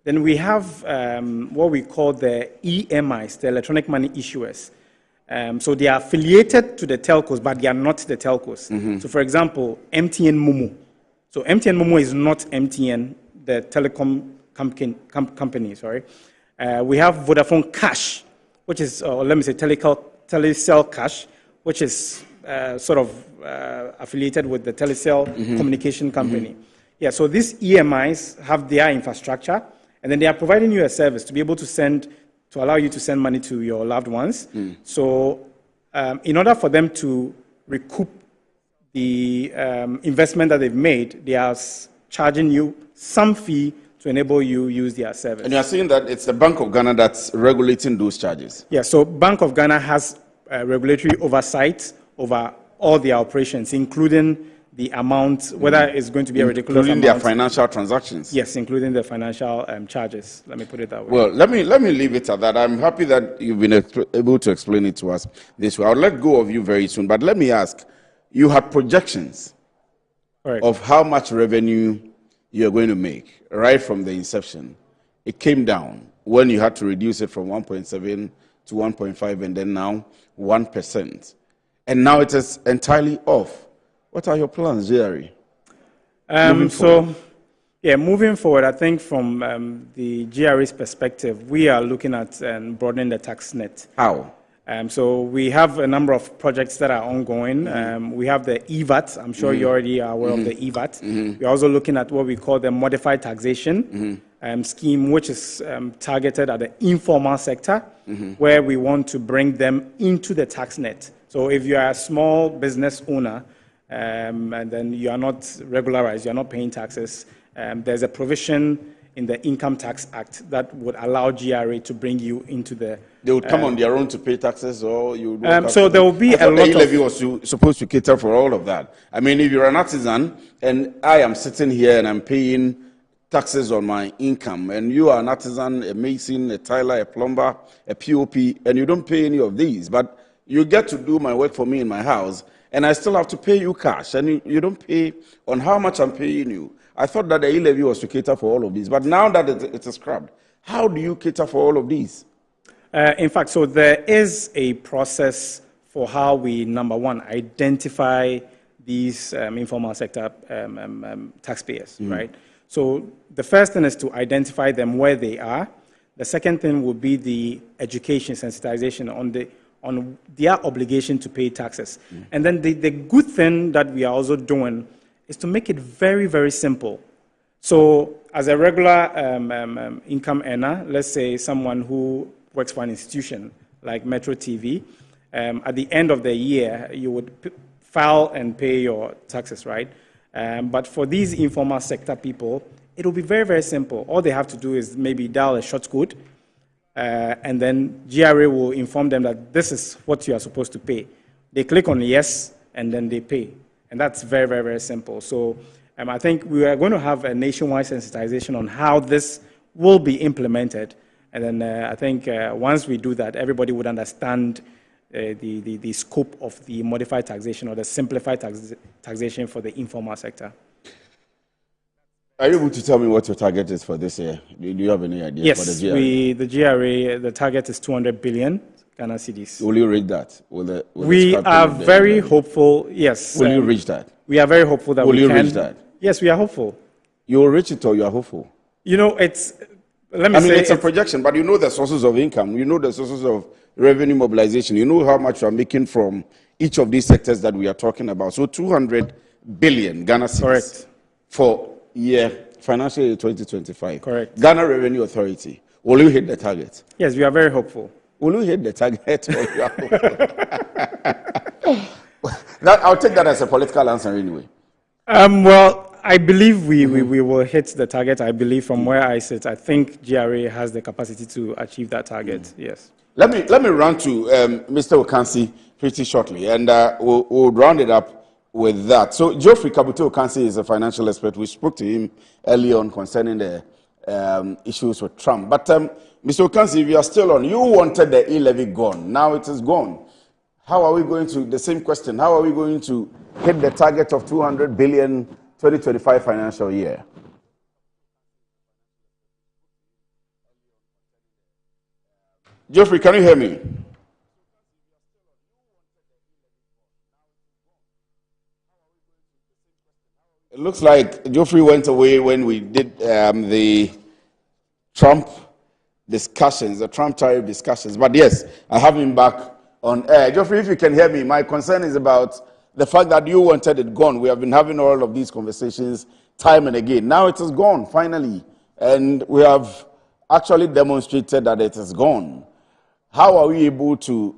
Speaker 4: Then we have what we call the EMIs, the electronic money issuers. So they are affiliated to the telcos, but they are not the telcos. So for example, MTN Momo. So MTN Momo is not MTN, the telecom company, sorry. We have Vodafone Cash, which is, or let me say Telecel Cash, which is sort of affiliated with the Telecel communication company. Yeah, so these EMIs have their infrastructure, and then they are providing you a service to be able to allow you to send money to your loved ones. So in order for them to recoup the investment that they've made, they are charging you some fee to enable you use their service.
Speaker 18: And you are saying that it's the Bank of Ghana that's regulating those charges?
Speaker 4: Yeah, so Bank of Ghana has regulatory oversight over all their operations, including the amount, whether it's going to be a ridiculous
Speaker 18: including
Speaker 4: amount.
Speaker 18: their financial transactions?
Speaker 4: Yes, including the financial charges. Let me put it that way.
Speaker 18: Well, let me leave it at that. I'm happy that you've been able to explain it to us this way. I'll let go of you very soon, but let me ask, you had projections of how much revenue you're going to make right from the inception. It came down when you had to reduce it from 1.7 to 1.5 and then now 1%. And now it is entirely off. What are your plans, Jerry?
Speaker 4: Moving forward, I think from the GRA's perspective, we are looking at broadening the tax net.
Speaker 18: How?
Speaker 4: So we have a number of projects that are ongoing. We have the EVAT. I'm sure you already are aware of the EVAT. We're also looking at what we call the modified taxation scheme, which is targeted at the informal sector, where we want to bring them into the tax net. So if you are a small business owner, and then you are not regularized, you are not paying taxes, there's a provision in the Income Tax Act that would allow GRA to bring you into the...
Speaker 18: They would come on their own to pay taxes, or you would...
Speaker 4: so there will be a lot of...
Speaker 18: E-levy was supposed to cater for all of that. I mean, if you're an artisan, and I am sitting here and I'm paying taxes on my income, and you are an artisan, a mason, a tiler, a plumber, a POP, and you don't pay any of these, but you get to do my work for me in my house, and I still have to pay you cash, and you don't pay on how much I'm paying you. I thought that the E-levy was to cater for all of these, but now that it is scrapped, how do you cater for all of these?
Speaker 4: In fact, so there is a process for how we, number one, identify these informal sector taxpayers, right? So the first thing is to identify them where they are. The second thing would be the education sensitization on their obligation to pay taxes. And then the good thing that we are also doing is to make it very, very simple. So as a regular income earner, let's say someone who works for an institution like Metro TV, at the end of the year, you would file and pay your taxes, right? But for these informal sector people, it will be very, very simple. All they have to do is maybe dial a short code, and then GRA will inform them that this is what you are supposed to pay. They click on yes, and then they pay. And that's very, very, very simple. So I think we are going to have a nationwide sensitization on how this will be implemented. And then I think once we do that, everybody would understand the scope of the modified taxation or the simplified taxation for the informal sector.
Speaker 18: Are you able to tell me what your target is for this year? Do you have any idea for the GRA?
Speaker 4: Yes, the GRA, the target is 200 billion Ghana cedis.
Speaker 18: Will you reach that?
Speaker 4: We are very hopeful, yes.
Speaker 18: Will you reach that?
Speaker 4: We are very hopeful that we can.
Speaker 18: Will you reach that?
Speaker 4: Yes, we are hopeful.
Speaker 18: You will reach it or you are hopeful?
Speaker 4: You know, it's,
Speaker 18: it's a projection, but you know the sources of income. You know the sources of revenue mobilization. You know how much you are making from each of these sectors that we are talking about. So 200 billion Ghana cedis for financial year 2025.
Speaker 4: Correct.
Speaker 18: Ghana Revenue Authority. Will you hit the target?
Speaker 4: Yes, we are very hopeful.
Speaker 18: Will you hit the target or you are hopeful? I'll take that as a political answer anyway.
Speaker 4: Well, I believe we will hit the target. I believe from where I sit, I think GRA has the capacity to achieve that target, yes.
Speaker 18: Let me run to Mr. Okansi pretty shortly, and we'll round it up with that. So Geoffrey Kabute Okansi is a financial expert. We spoke to him early on concerning the issues with Trump. But Mr. Okansi, if you are still on, you wanted the E-levy gone. Now it is gone. How are we going to, the same question, how are we going to hit the target of 200 billion 2025 financial year. Geoffrey, can you hear me? It looks like Geoffrey went away when we did the Trump discussions, the Trump tariff discussions. But yes, I have him back on air. Geoffrey, if you can hear me, my concern is about the fact that you wanted it gone. We have been having all of these conversations time and again. Now it is gone, finally. And we have actually demonstrated that it is gone. How are we able to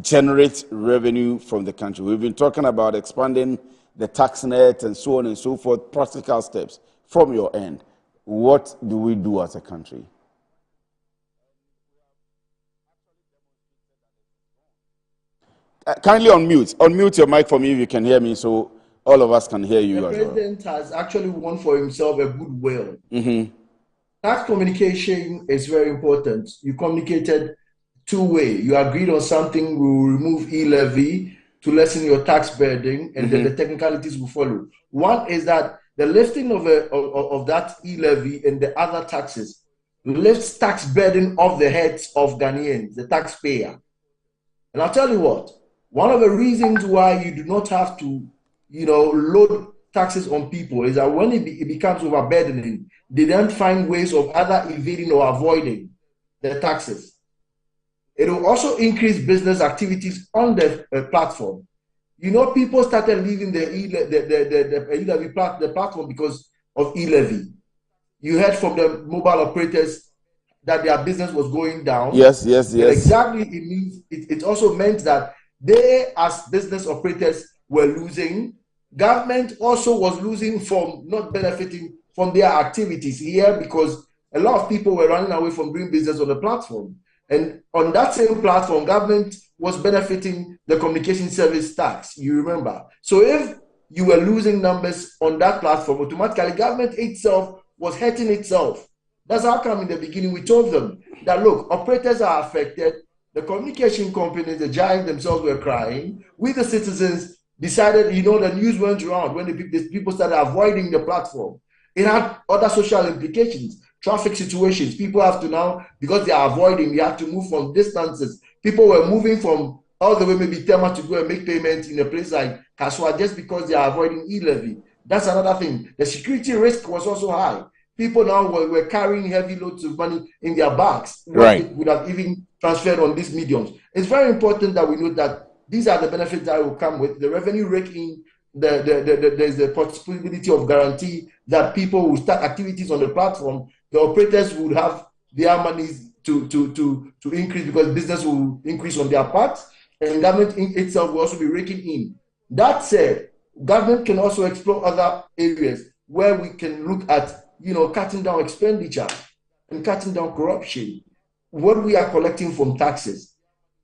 Speaker 18: generate revenue from the country? We've been talking about expanding the tax net and so on and so forth, practical steps. From your end, what do we do as a country? Kindly unmute your mic for me if you can hear me, so all of us can hear you.
Speaker 3: The president has actually won for himself a goodwill. Tax communication is very important. You communicated two-way. You agreed on something, we will remove E-levy to lessen your tax burden, and then the technicalities will follow. One is that the lifting of that E-levy and the other taxes lifts tax burden off the heads of Ghanaians, the taxpayer. And I'll tell you what, one of the reasons why you do not have to, load taxes on people is that when it becomes overburdening, they then find ways of either evading or avoiding the taxes. It will also increase business activities on the platform. People started leaving the platform because of E-levy. You heard from the mobile operators that their business was going down.
Speaker 18: Yes.
Speaker 3: And exactly, it means it also meant that they, as business operators, were losing. Government also was losing from not benefiting from their activities here because a lot of people were running away from doing business on the platform. And on that same platform, government was benefiting the communication service tax, you remember. So if you were losing numbers on that platform, automatically government itself was hurting itself. That's how come in the beginning we told them that, look, operators are affected, the communication companies, the giants themselves were crying. We, the citizens, decided, the news went around when the people started avoiding the platform. It had other social implications. Traffic situations, people have to now, because they are avoiding, they have to move from distances. People were moving from all the way maybe Tema to go and make payments in a place like Kaswa just because they are avoiding E-levy. That's another thing. The security risk was also high. People now were carrying heavy loads of money in their bags.
Speaker 18: Right.
Speaker 3: Would have even transferred on these mediums. It's very important that we know that these are the benefits that will come with the revenue raking. There's the possibility of guarantee that people will start activities on the platform. The operators will have their monies to increase because business will increase on their part, and government itself will also be raking in. That said, government can also explore other areas where we can look at, cutting down expenditure and cutting down corruption. What we are collecting from taxes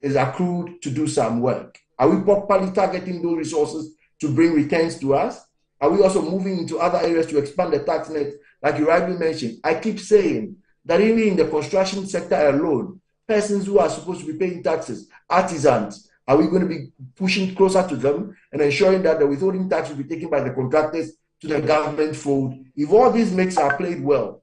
Speaker 3: is accrued to do some work. Are we properly targeting those resources to bring returns to us? Are we also moving into other areas to expand the tax net? Like you rightly mentioned, I keep saying that even in the construction sector alone, persons who are supposed to be paying taxes, artisans, are we going to be pushing closer to them and ensuring that the withholding tax will be taken by the contractors to the government fold? If all these makes are played well,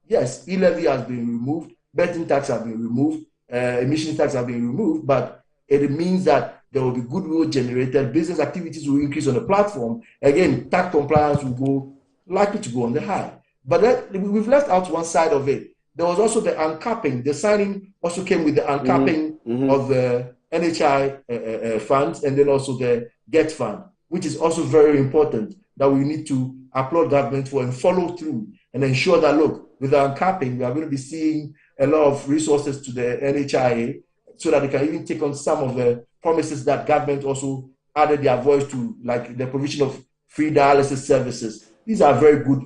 Speaker 3: yes, E-levy has been removed, betting tax has been removed, emission tax has been removed, but it means that there will be goodwill generated, business activities will increase on the platform. Again, tax compliance will likely to go on the high. But we've left out one side of it. There was also the uncapping. The signing also came with the uncapping of the NHI funds and then also the GET fund, which is also very important that we need to applaud government for and follow through and ensure that, look, with the uncapping, we are going to be seeing a lot of resources to the NHIA so that they can even take on some of the promises that government also added their voice to, like the provision of free dialysis services. These are very good,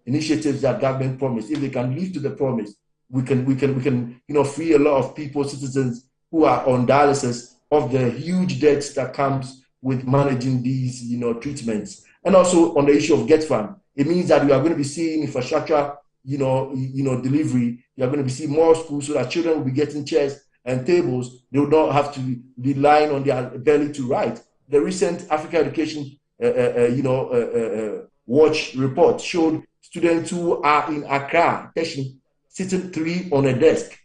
Speaker 3: initiatives that government promised. If they can live to the promise, we can, free a lot of people, citizens who are on dialysis of the huge debts that comes with managing these, treatments. And also on the issue of GET fund, it means that we are going to be seeing infrastructure, delivery. You are going to be seeing more schools so that children will be getting chairs and tables. They will not have to be lying on their belly to write. The recent Africa Education, Watch report showed students who are in Accra sitting 3 on a desk.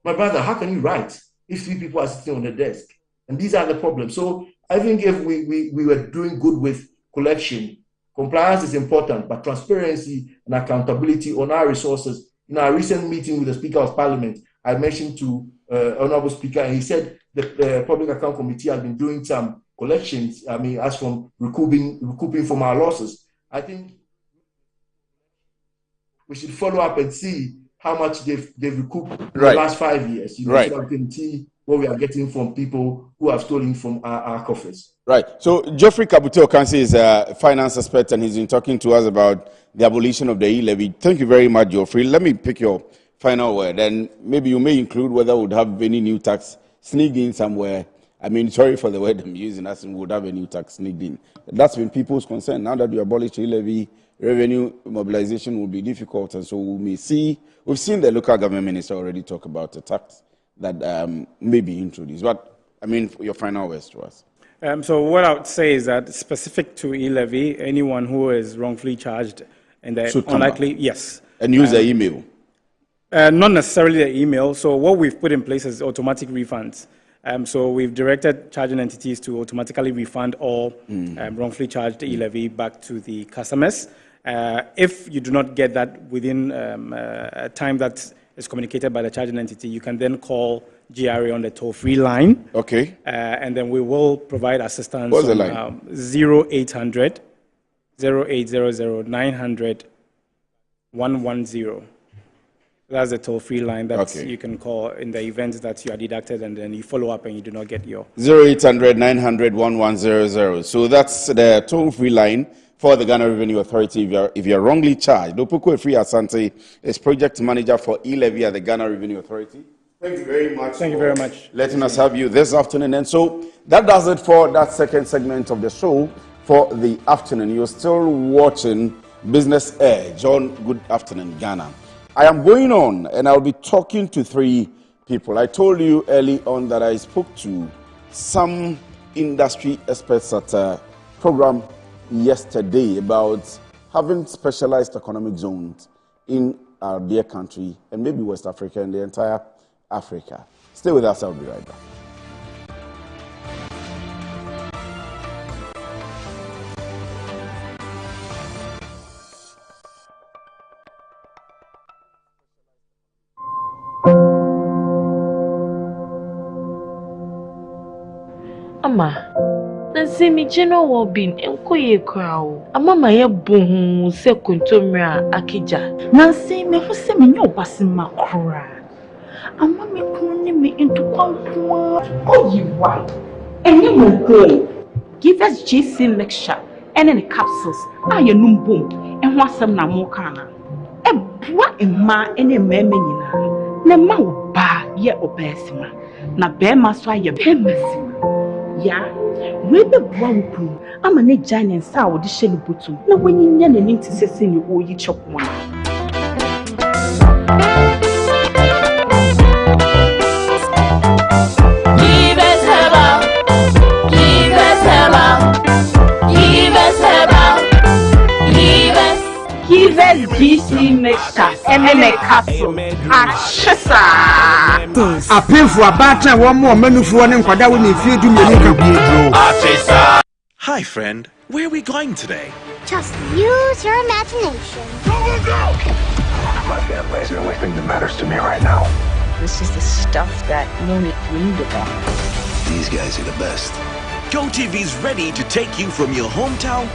Speaker 3: My brother, how can you write if 3 people are sitting on a desk? And these are the problems. So I think if we were doing good with collection, compliance is important, but transparency and accountability on our resources. In our recent meeting with the Speaker of Parliament, I mentioned to Honorable Speaker, and he said the Public Account Committee has been doing some collections, as from recouping from our losses. I think we should follow up and see how much they've recouped in the last 5 years. So we can see what we are getting from people who have stolen from our coffers. Right.
Speaker 18: So Geoffrey Kabuto-Okansi is a finance expert, and he's been talking to us about the abolition of the E-levy. Thank you very much, Geoffrey. Let me pick your final word, and maybe you may include whether we would have any new tax sneaked in somewhere. Sorry for the word I'm using, as in would have a new tax sneaked in. That's been people's concern. Now that we abolish the E-levy, revenue mobilization will be difficult, and so we've seen the local government minister already talk about a tax that may be introduced. But, your final words to us.
Speaker 4: So what I would say is that specific to E-levy, anyone who is wrongfully charged and they're unlikely, yes.
Speaker 18: And use the email?
Speaker 4: Not necessarily the email. So what we've put in place is automatic refunds. So we've directed charging entities to automatically refund all wrongfully charged E-levy back to the customers. If you do not get that within a time that is communicated by the charging entity, you can then call GRA on the toll-free line.
Speaker 18: Okay.
Speaker 4: And then we will provide assistance.
Speaker 18: What's the line?
Speaker 4: 0800 0800 900 110. That's the toll-free line that you can call in the event that you are deducted, and then you follow up and you do not get your
Speaker 18: 0800 900 1100. So that's the toll-free line for the Ghana Revenue Authority if you're wrongly charged. Dopoko Free Asante is project manager for E-levy at the Ghana Revenue Authority. Thank you very much.
Speaker 4: Thank you very much.
Speaker 18: Letting us have you this afternoon. And so that does it for that second segment of the show for the afternoon. You're still watching Business Edge on Good Afternoon Ghana. I am going on and I'll be talking to 3 people. I told you early on that I spoke to some industry experts at a program yesterday about having specialized economic zones in our dear country and maybe West Africa and the entire Africa. Stay with us, I'll be right back.
Speaker 19: Ama, nansi mi jeno wo bin enko ye kwao. Ama ma ye bohu se kontomra akija.
Speaker 20: Nansi me hu se me nyo basi makura. Ama me kunu me into kwankwa. Oh you why? Enye mo go. Give us GC mixture and any capsules. Aye num boom. En ho asem na mo kana. E bua emma ene meme nyina. Na ma wo ba ye obesima. Na be ma so aye be masima. Ya, we be bua wuku. Ama ne giant sa wo de hye butu. Na wanyinya na nim tisese ni wo yi chokwa. Give us GC mixture and then a capsule.
Speaker 21: A pay for a batter, one more menu for one and Quadawi if you do me.
Speaker 6: Hi, friend. Where are we going today?
Speaker 8: Just use your imagination. Go!
Speaker 10: My family is the only thing that matters to me right now.
Speaker 11: This is the stuff that Moni dreamed about.
Speaker 10: These guys are the best.
Speaker 6: GoTV's ready to take you from your hometown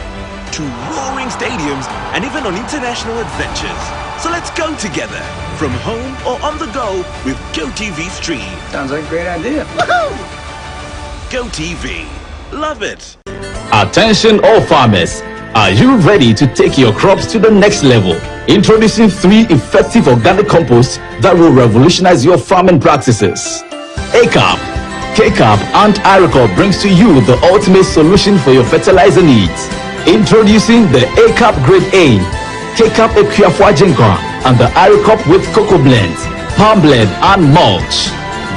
Speaker 6: to roaring stadiums and even on international adventures. So let's go together, from home or on the go with GoTV Stream.
Speaker 10: Sounds like a great idea.
Speaker 6: Woohoo! GoTV. Love it.
Speaker 22: Attention all farmers. Are you ready to take your crops to the next level? Introducing 3 effective organic composts that will revolutionize your farming practices. ACAP, KCAP and Iricop brings to you the ultimate solution for your fertilizer needs. Introducing the ACAP Grade A, KCAP Equiafua Jinkwa, and the Iricop with cocoa blend, palm blend, and mulch.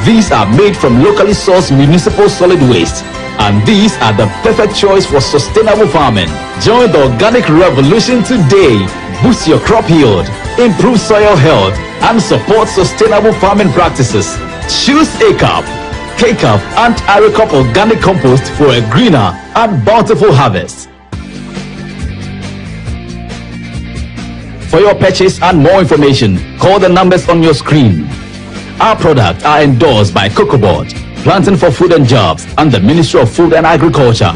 Speaker 22: These are made from locally sourced municipal solid waste And these are the perfect choice for sustainable farming. Join the organic revolution today. Boost your crop yield, improve soil health, and support sustainable farming practices. Choose ACAP, KCAP, and ARICOP organic compost for a greener and bountiful harvest. For your purchase and more information, call the numbers on your screen. Our products are endorsed by COCOBOD, Planting for Food and Jobs, and the Ministry of Food and Agriculture.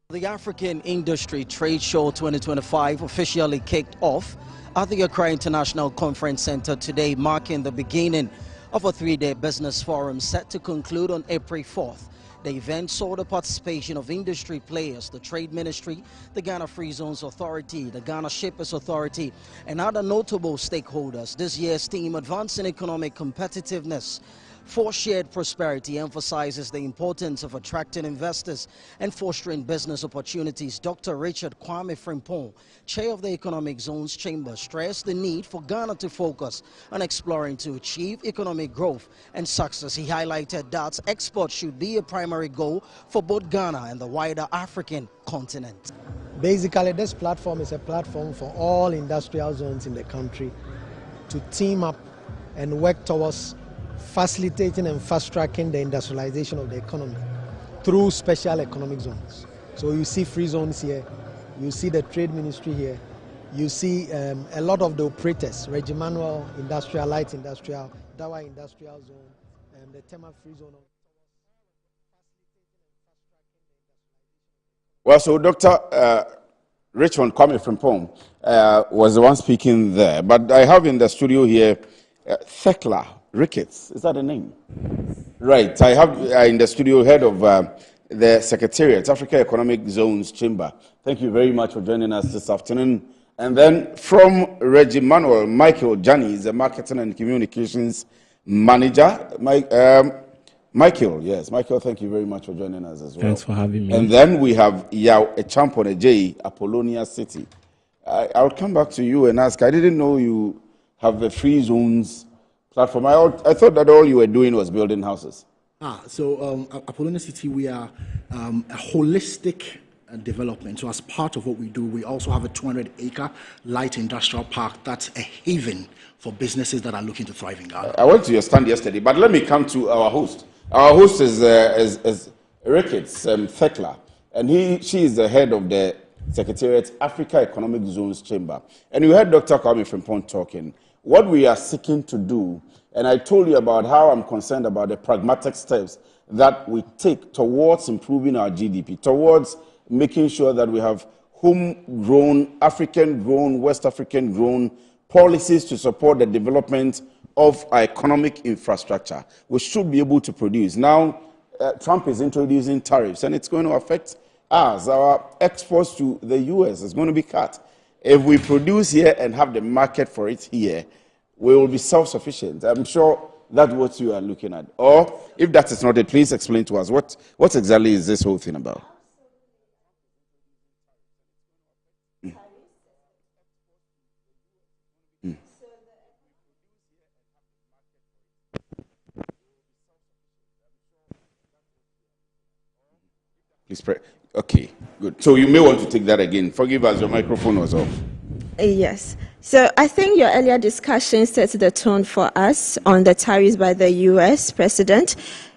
Speaker 12: The African Industry Trade Show 2025 officially kicked off at the Accra International Conference Center today, marking the beginning of a three-day business forum set to conclude on April 4th. The event saw the participation of industry players, the Trade Ministry, the Ghana Free Zones Authority, the Ghana Shippers Authority, and other notable stakeholders. This year's theme, Advancing Economic Competitiveness for Shared Prosperity, emphasizes the importance of attracting investors and fostering business opportunities. Dr. Richard Kwame Frimpong, chair of the Economic Zones Chamber, stressed the need for Ghana to focus on exploring to achieve economic growth and success. He highlighted that export should be a primary goal for both Ghana and the wider African continent.
Speaker 14: Basically, this platform is a platform for all industrial zones in the country to team up and work towards facilitating and fast-tracking the industrialization of the economy through special economic zones. So you see free zones here, you see the Trade Ministry here, you see a lot of the operators, Regimanual, Industrial, Light Industrial, Dawa Industrial Zone, the Tema Free Zone.
Speaker 18: Well, so Dr. Richmond Kwame Frimpong was the one speaking there, but I have in the studio here Thekla Ricketts, is that a name? Right, I have in the studio head of the Secretariat, Africa Economic Zones Chamber. Thank you very much for joining us this afternoon. And then from Regimanual, Michael Jani is the Marketing and Communications Manager. Michael, yes, Michael, thank you very much for joining us as well.
Speaker 15: Thanks for having me.
Speaker 18: And then we have Yao Echampon Ejay, Apollonia City. I'll come back to you and ask, I didn't know you have the free zones platform. I thought that all you were doing was building houses.
Speaker 16: So Apollonia City, we are a holistic development. So as part of what we do, we also have a 200-acre light industrial park that's a haven for businesses that are looking to thrive in Ghana.
Speaker 18: I went to your stand yesterday, but let me come to our host. Our host is Ricketts Thekla, and she is the head of the Secretariat Africa Economic Zones Chamber. And you heard Dr. Kwame Frimpong talking. What we are seeking to do, and I told you about how I'm concerned about the pragmatic steps that we take towards improving our GDP, towards making sure that we have homegrown, African-grown, West African-grown policies to support the development of our economic infrastructure. We should be able to produce. Now, Trump is introducing tariffs, and it's going to affect us. Our exports to the U.S. is going to be cut. If we produce here and have the market for it here, we will be self-sufficient. I'm sure that's what you are looking at. Or, if that is not it, please explain to us, what exactly is this whole thing about? Please pray. Okay, good. So you may want to take that again. Forgive us, your microphone was off.
Speaker 17: Yes. So I think your earlier discussion set the tone for us on the tariffs by the U.S. President.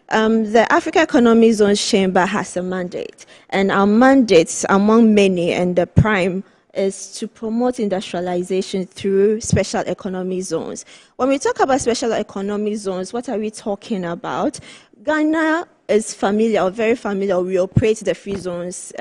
Speaker 17: The Africa Economic Zones Chamber has a mandate, and our mandates, among many, and the prime, is to promote industrialization through special economic zones. When we talk about special economic zones, what are we talking about? Ghana is familiar, or very familiar, we operate the free zones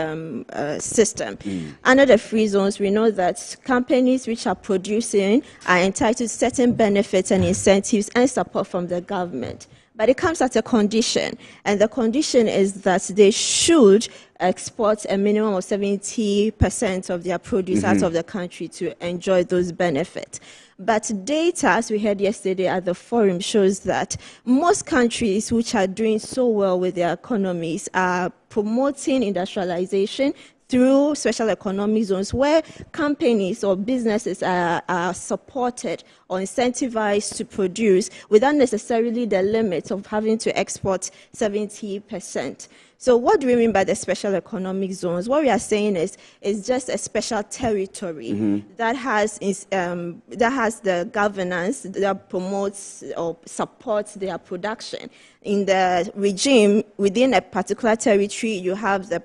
Speaker 17: system. Under the free zones, we know that companies which are producing are entitled to certain benefits and incentives and support from the government. But it comes at a condition, and the condition is that they should export a minimum of 70% of their produce out of the country to enjoy those benefits. But data, as we heard yesterday at the forum, shows that most countries which are doing so well with their economies are promoting industrialization through special economic zones where companies or businesses are supported or incentivized to produce without necessarily the limit of having to export 70%. So what do we mean by the special economic zones? What we are saying is just a special territory that has the governance that promotes or supports their production. In the regime, within a particular territory, you have the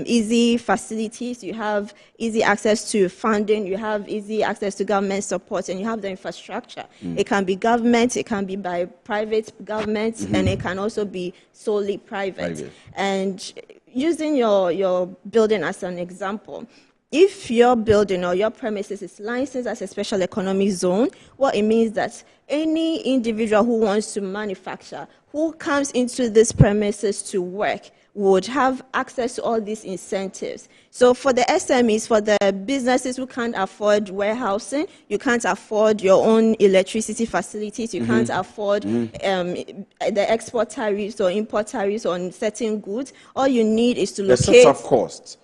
Speaker 17: easy facilities, you have easy access to funding, you have easy access to government support, and you have the infrastructure. It can be government, it can be by private government, and it can also be solely private. And using your building as an example, if your building or your premises is licensed as a special economic zone, what it means that any individual who wants to manufacture, who comes into this premises to work, would have access to all these incentives. So for the SMEs, for the businesses who can't afford warehousing, you can't afford your own electricity facilities, you can't afford the export tariffs or import tariffs on certain goods, all you need is to locate...
Speaker 18: The sets of costs,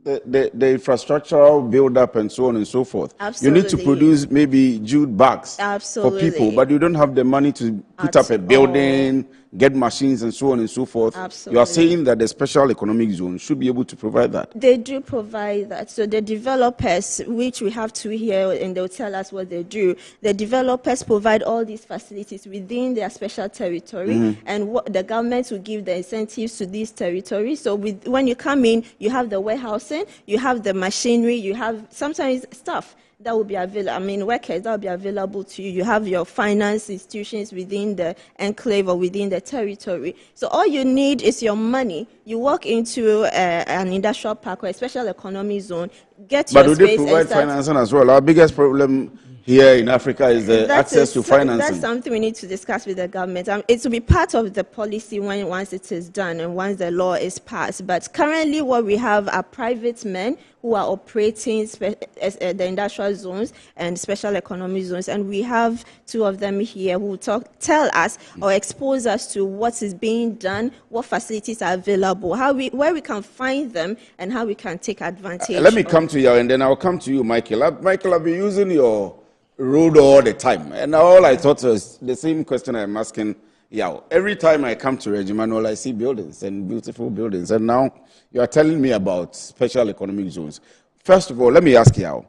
Speaker 18: the infrastructural build-up and so on and so forth.
Speaker 17: Absolutely.
Speaker 18: You need to produce maybe jute bags for people, but you don't have the money to put up a building, get machines and so on and so forth.
Speaker 17: Absolutely.
Speaker 18: You are saying that the special economic zone should be able to provide that.
Speaker 17: They do provide that. So the developers, which we have to hear, and they'll tell us what they do, the developers provide all these facilities within their special territory, and what the government will give the incentives to these territories. So when you come in, you have the warehousing, you have the machinery, you have sometimes stuff that will be available, workers that will be available to you. You have your finance institutions within the enclave or within the territory. So all you need is your money. You walk into an industrial park or a special economic zone, get your space. But do they provide
Speaker 18: financing as well? Our biggest problem here in Africa is the access to financing.
Speaker 17: That's something we need to discuss with the government. It will be part of the policy once it is done and once the law is passed. But currently what we have are private men who are operating the industrial zones and special economic zones. And we have two of them here who tell us or expose us to what is being done, what facilities are available, where we can find them, and how we can take advantage.
Speaker 18: Let me come to you, and then I'll come to you, Michael. Michael, I've been using your road all the time, and all I thought was the same question I'm asking Yao. Every time I come to Regimanol, I see buildings and beautiful buildings, and now you are telling me about special economic zones. First of all, let me ask Yao,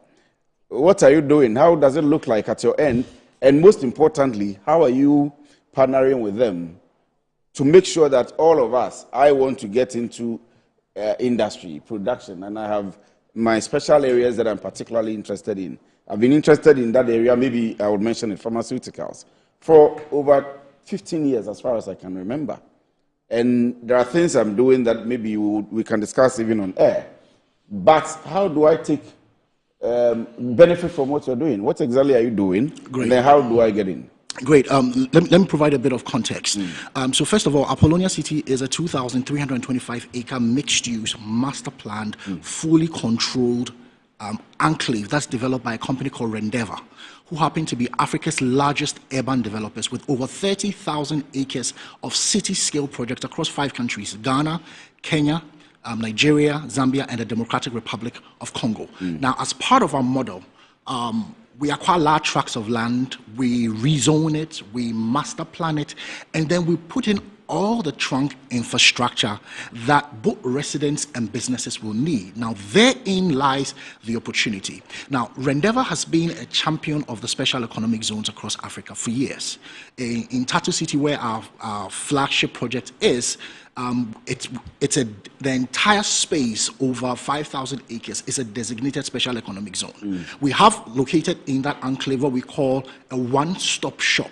Speaker 18: what are you doing? How does it look like at your end? And most importantly, how are you partnering with them to make sure that all of us, I want to get into industry, production, and I have my special areas that I'm particularly interested in. I've been interested in that area, maybe I would mention it, pharmaceuticals, for over 15 years, as far as I can remember. And there are things I'm doing that maybe we can discuss even on air. But how do I take benefit from what you're doing? What exactly are you doing?
Speaker 16: Great.
Speaker 18: And then how do I get in?
Speaker 16: Great. Let me provide a bit of context. So first of all, Apollonia City is a 2,325-acre mixed-use, master-planned, fully controlled enclave that's developed by a company called Rendever, who happen to be Africa's largest urban developers with over 30,000 acres of city-scale projects across 5 countries, Ghana, Kenya, Nigeria, Zambia, and the Democratic Republic of Congo. Now, as part of our model, we acquire large tracts of land, we rezone it, we master plan it, and then we put in all the trunk infrastructure that both residents and businesses will need. Now, therein lies the opportunity. Now, Rendever has been a champion of the special economic zones across Africa for years. In Tatu City, where our flagship project is, the entire space, over 5,000 acres, is a designated special economic zone. We have located in that enclave what we call a one-stop shop,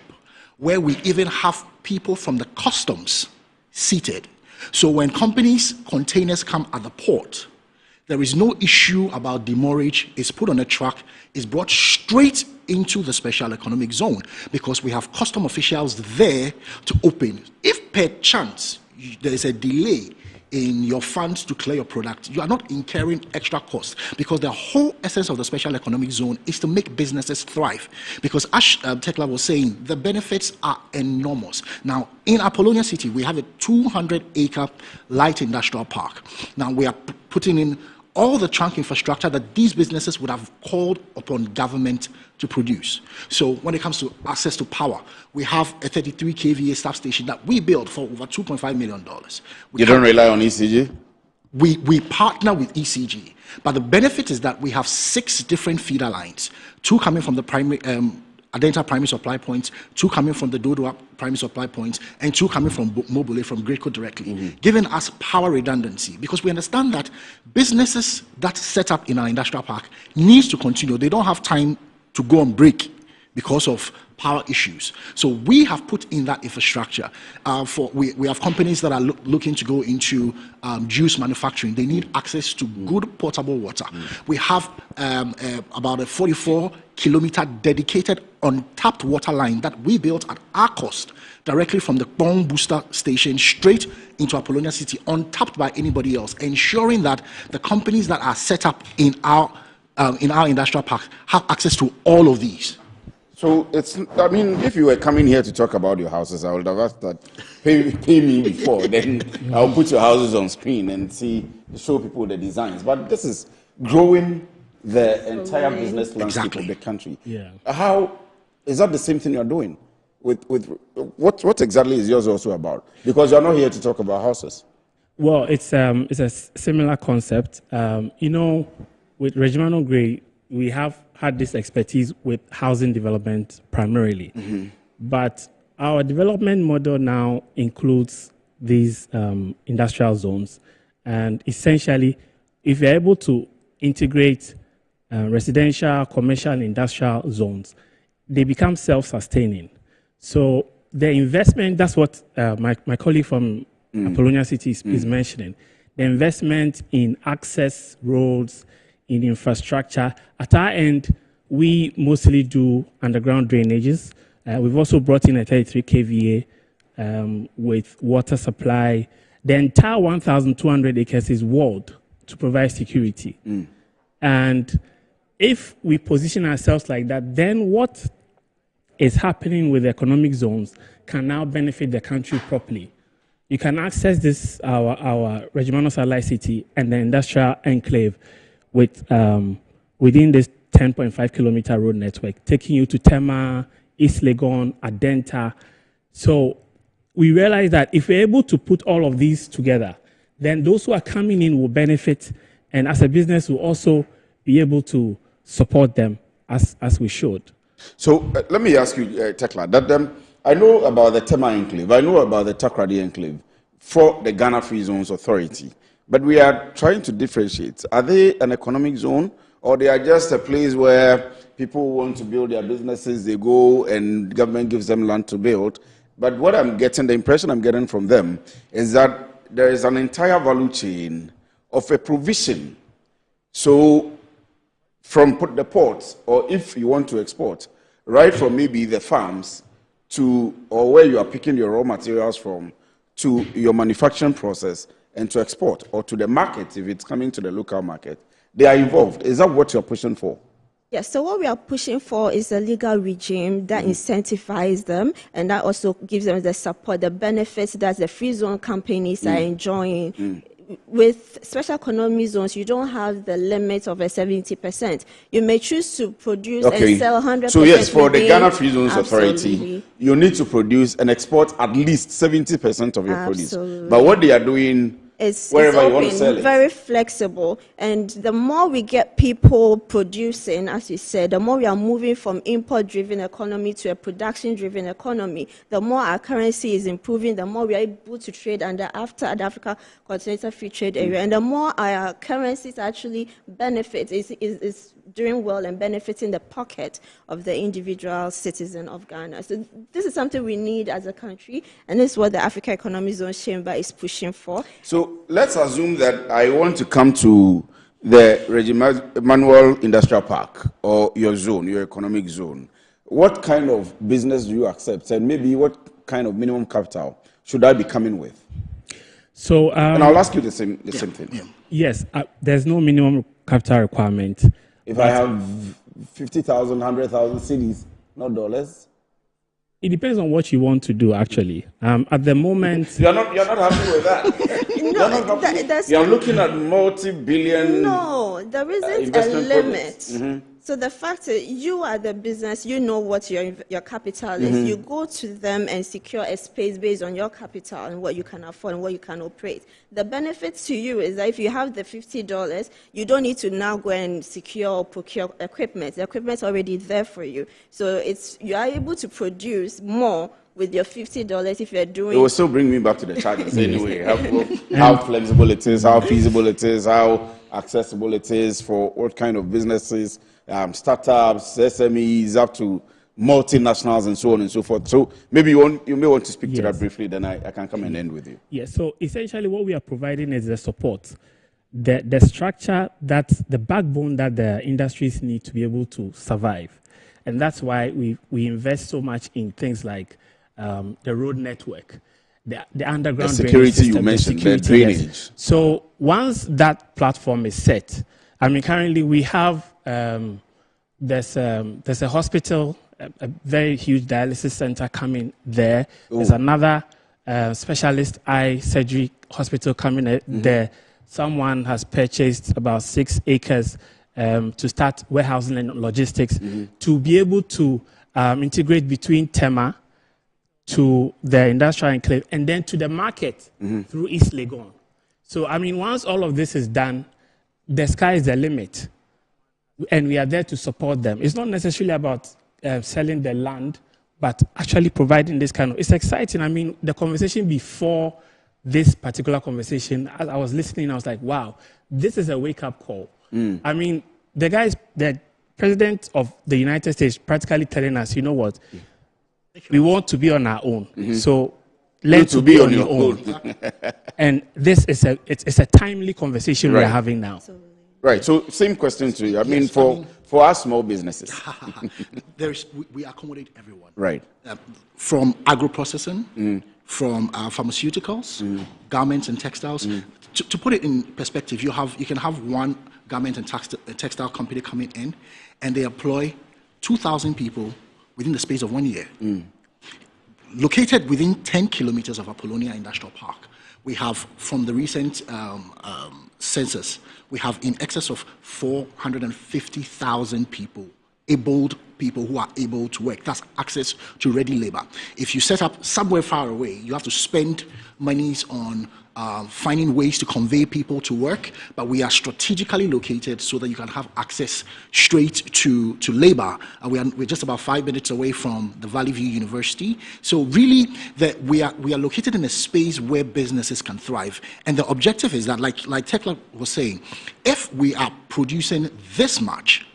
Speaker 16: where we even have people from the customs seated. So when containers come at the port, there is no issue about demurrage. It's put on a truck, it's brought straight into the special economic zone because we have custom officials there to open. If per chance there is a delay in your funds to clear your product, you are not incurring extra costs because the whole essence of the special economic zone is to make businesses thrive. Because as Tekla was saying, the benefits are enormous. Now, in Apollonia City, we have a 200-acre light industrial park. Now, we are putting in all the trunk infrastructure that these businesses would have called upon government to produce. So when it comes to access to power, we have a 33 kVA substation that we built for over $2.5 million.
Speaker 18: You don't rely on ECG?
Speaker 16: We partner with ECG, but the benefit is that we have 6 different feeder lines, 2 coming from the primary Adenta primary supply points, 2 coming from the Dodo primary supply points, and 2 coming from Mobile, from Greco directly, giving us power redundancy. Because we understand that businesses that set up in our industrial park needs to continue. They don't have time to go on break because of power issues. So we have put in that infrastructure. We have companies that are looking to go into juice manufacturing. They need access to good potable water. We have about a 44-kilometer dedicated untapped water line that we built at our cost directly from the Bong Booster Station straight into Apollonia City, untapped by anybody else, ensuring that the companies that are set up in our industrial park have access to all of these.
Speaker 18: So it's, I mean, if you were coming here to talk about your houses, I would have asked that, pay me before, then I'll put your houses on screen and show people the designs. But this is growing the entire business landscape of the country.
Speaker 1: Yeah.
Speaker 18: How, is that the same thing you're doing? What exactly is yours also about? Because you're not here to talk about houses.
Speaker 1: Well, it's a similar concept. You know, with Regimano Gray, we have had this expertise with housing development primarily. But our development model now includes these industrial zones. And essentially, if you're able to integrate residential, commercial, and industrial zones, they become self-sustaining. So the investment, that's what my colleague from Apollonia City is mentioning. The investment in access roads, in infrastructure. At our end, we mostly do underground drainages. We've also brought in a 33 kVA with water supply. The entire 1,200 acres is walled to provide security. And if we position ourselves like that, then what is happening with the economic zones can now benefit the country properly. You can access this, our Regimano Satellite City and the industrial enclave with within this 10.5 kilometer road network, taking you to Tema, East Legon, Adenta. So we realize that if we're able to put all of these together, then those who are coming in will benefit, and as a business will also be able to support them as we should.
Speaker 18: So let me ask you, Tekla, that I know about the Tema enclave, I know about the Takrady enclave for the Ghana Free Zones Authority. But we are trying to differentiate. Are they an economic zone, or they are just a place where people want to build their businesses, they go and government gives them land to build? But what I'm getting, the impression I'm getting from them is that there is an entire value chain of a provision. So from the ports, or if you want to export, right from maybe the farms to, or where you are picking your raw materials from, to your manufacturing process, and to export, or to the market, if it's coming to the local market, they are involved. Is that what you're pushing for?
Speaker 17: Yes, so what we are pushing for is a legal regime that incentivizes them, and that also gives them the support, the benefits that the free zone companies are enjoying. With special economic zones, you don't have the limit of a 70%. You may choose to produce and sell 100%.
Speaker 18: So yes, for the Ghana Free Zones Authority, you need to produce and export at least 70% of your produce. But what they are doing,
Speaker 17: it's
Speaker 18: wherever
Speaker 17: open,
Speaker 18: you want to sell it,
Speaker 17: very flexible. And the more we get people producing, as you said, the more we are moving from import-driven economy to a production-driven economy, the more our currency is improving, the more we are able to trade under the Africa Continental Free Trade Area, and the more our currencies actually benefit, is doing well and benefiting the pocket of the individual citizen of Ghana. So this is something we need as a country, and this is what the Africa Economic Zone Chamber is pushing for.
Speaker 18: So let's assume that I want to come to the Manuel Industrial Park or your zone, your economic zone, what kind of business do you accept? And maybe what kind of minimum capital should I be coming with?
Speaker 1: So,
Speaker 18: and I'll ask you the same thing.
Speaker 1: Yeah. Yes, there's no minimum capital requirement.
Speaker 18: If I have 50,000, 100,000 cedis, not dollars.
Speaker 1: It depends on what you want to do, actually. At the moment,
Speaker 18: you're not happy with that. You're looking at multi-billion.
Speaker 17: No, there isn't a limit. Mm-hmm. So the fact that you are the business, you know what your capital is. Mm-hmm. You go to them and secure a space based on your capital and what you can afford and what you can operate. The benefit to you is that if you have the $50, you don't need to now go and secure or procure equipment. The equipment's already there for you. So you are able to produce more with your $50 if you're doing.
Speaker 18: It will still bring me back to the charges anyway. How flexible it is, how feasible it is, how accessible it is for what kind of businesses. Startups, SMEs, up to multinationals and so on and so forth. So maybe you may want to speak to that briefly, then I can come and end with you.
Speaker 1: Yes, so essentially what we are providing is the support, the structure, that's the backbone that the industries need to be able to survive. And that's why we invest so much in things like the road network, the underground
Speaker 18: the security
Speaker 1: system,
Speaker 18: you mentioned,
Speaker 1: the
Speaker 18: drainage.
Speaker 1: Yes. So once that platform is set, I mean, currently we have there's a hospital, a very huge dialysis center coming there. Ooh. There's another specialist eye surgery hospital coming there. Someone has purchased about 6 acres to start warehousing and logistics to be able to integrate between Tema to the industrial enclave and then to the market through East Legon. So, I mean, once all of this is done, the sky is the limit. And we are there to support them. It's not necessarily about selling the land, but actually providing this kind of... It's exciting. I mean, the conversation before this particular conversation, as I was listening, I was like, wow, this is a wake-up call. I mean, the president of the United States practically telling us, you know what, we want to be on our own. So learn to be on your own. And this is a timely conversation we are having now.
Speaker 18: Right. So same question to you. I mean, for our small businesses,
Speaker 16: we accommodate everyone.
Speaker 18: Right.
Speaker 16: From agro-processing, from pharmaceuticals, garments and textiles. To put it in perspective, you can have one garment and textile company coming in, and they employ 2,000 people within the space of 1 year. Located within 10 kilometers of Apollonia Industrial Park, we have, from the recent census, we have in excess of 450,000 people, abled people who are able to work. That's access to ready labor. If you set up somewhere far away, you have to spend monies on finding ways to convey people to work, but we are strategically located so that you can have access straight to labor. And we're just about 5 minutes away from the Valley View University. So really, we are located in a space where businesses can thrive. And the objective is that, like Tekla was saying, if we are producing this much,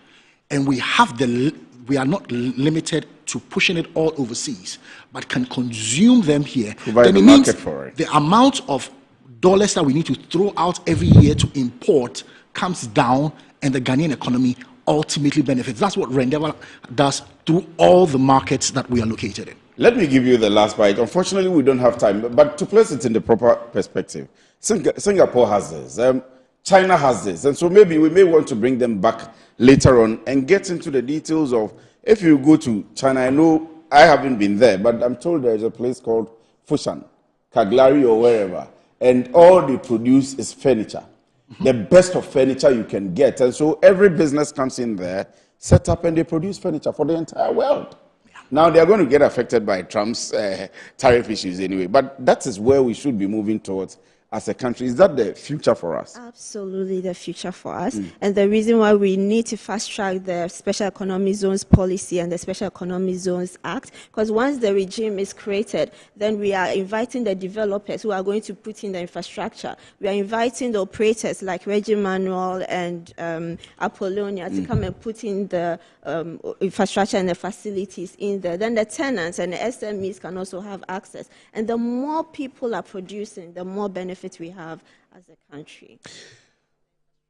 Speaker 16: and we are not limited to pushing it all overseas, but can consume them here, then it means the amount of dollars that we need to throw out every year to import comes down, and the Ghanaian economy ultimately benefits. That's what Rendeavor does through all the markets that we are located in.
Speaker 18: Let me give you the last bite. Unfortunately, we don't have time, but to place it in the proper perspective, Singapore has this, China has this, and so maybe we may want to bring them back later on and get into the details of, if you go to China, I know I haven't been there, but I'm told there's a place called Fushan, Kaglari or wherever, and all they produce is furniture, the best of furniture you can get. And so every business comes in there, set up, and they produce furniture for the entire world. Now, they are going to get affected by Trump's tariff issues anyway, but that is where we should be moving towards as a country. Is that the future for us?
Speaker 17: Absolutely the future for us. And the reason why we need to fast track the Special Economic Zones policy and the Special Economic Zones Act, because once the regime is created, then we are inviting the developers who are going to put in the infrastructure. We are inviting the operators like Reggie Manuel and Apollonia to come and put in the infrastructure and the facilities in there. Then the tenants and the SMEs can also have access. And the more people are producing, the more benefit we have as a country.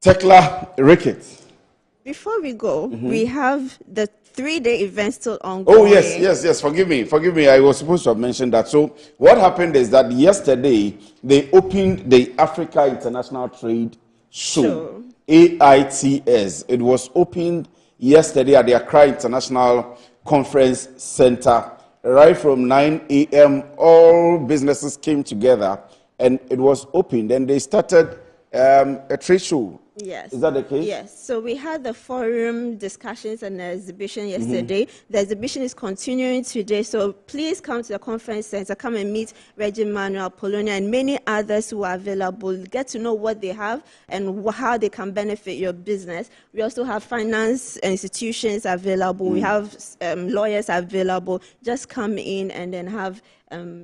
Speaker 18: Tekla Ricketts.
Speaker 17: Before we go, we have the 3-day event still ongoing.
Speaker 18: Oh, yes. Forgive me. I was supposed to have mentioned that. So what happened is that yesterday, they opened the Africa International Trade Show, AITS. It was opened yesterday at the Accra International Conference Center. Right from 9 a.m., all businesses came together, and it was opened. And they started a trade show.
Speaker 17: Yes.
Speaker 18: Is that the case?
Speaker 17: Yes. So we had the forum discussions and the exhibition yesterday. The exhibition is continuing today. So please come to the conference center, come and meet Reggie Manuel, Polonia, and many others who are available. Get to know what they have and how they can benefit your business. We also have finance institutions available. We have lawyers available. Just come in and then have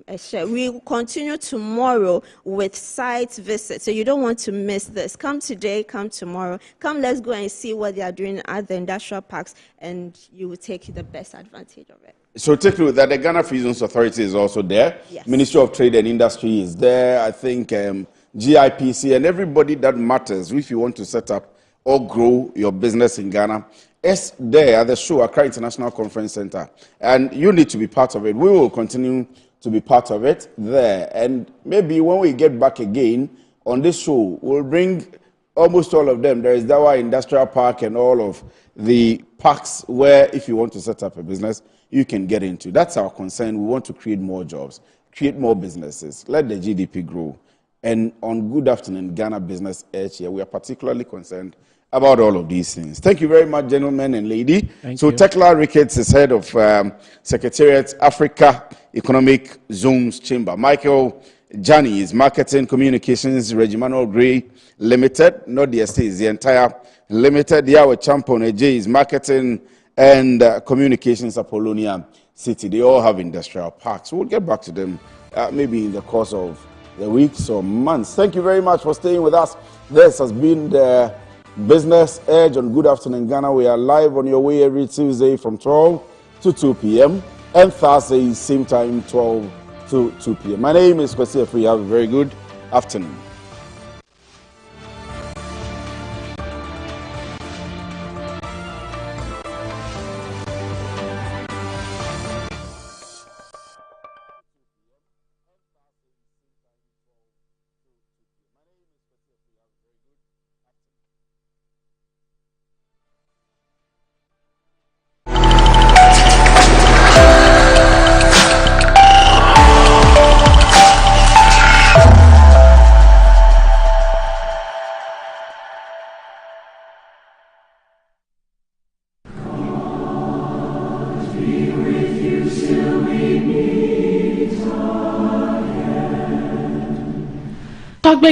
Speaker 17: a share. We will continue tomorrow with site visits, so you don't want to miss this. Come today, come tomorrow. Come, let's go and see what they are doing at the industrial parks, and you will take the best advantage of it.
Speaker 18: So take note that the Ghana Free Zones Authority is also there.
Speaker 17: Yes.
Speaker 18: Ministry of Trade and Industry is there. I think GIPC and everybody that matters if you want to set up or grow your business in Ghana is there at the show, Accra International Conference Center. And you need to be part of it. We will continue to be part of it there. And maybe when we get back again on this show, we'll bring almost all of them. There is Dawa Industrial Park and all of the parks where if you want to set up a business, you can get into. That's our concern. We want to create more jobs, create more businesses, let the GDP grow. And on Good Afternoon Ghana Business Edge here, we are particularly concerned about all of these things. Thank you very much, gentlemen and lady.
Speaker 1: Thank you.
Speaker 18: Tekla Ricketts is head of Secretariat Africa Economic Zones Chamber. Michael Jani is Marketing Communications Regimental Gray Limited, not the estate, the entire limited. Yawe Champon AJ is Marketing and Communications Apollonia City. They all have industrial parks. We'll get back to them maybe in the course of the weeks or months. Thank you very much for staying with us. This has been the Business Edge on Good Afternoon Ghana. We are live on your way every Tuesday from 12 to 2 p.m. and Thursday, same time, 12 to 2 p.m. My name is Kwesi Efri. Have a very good afternoon.
Speaker 19: Talk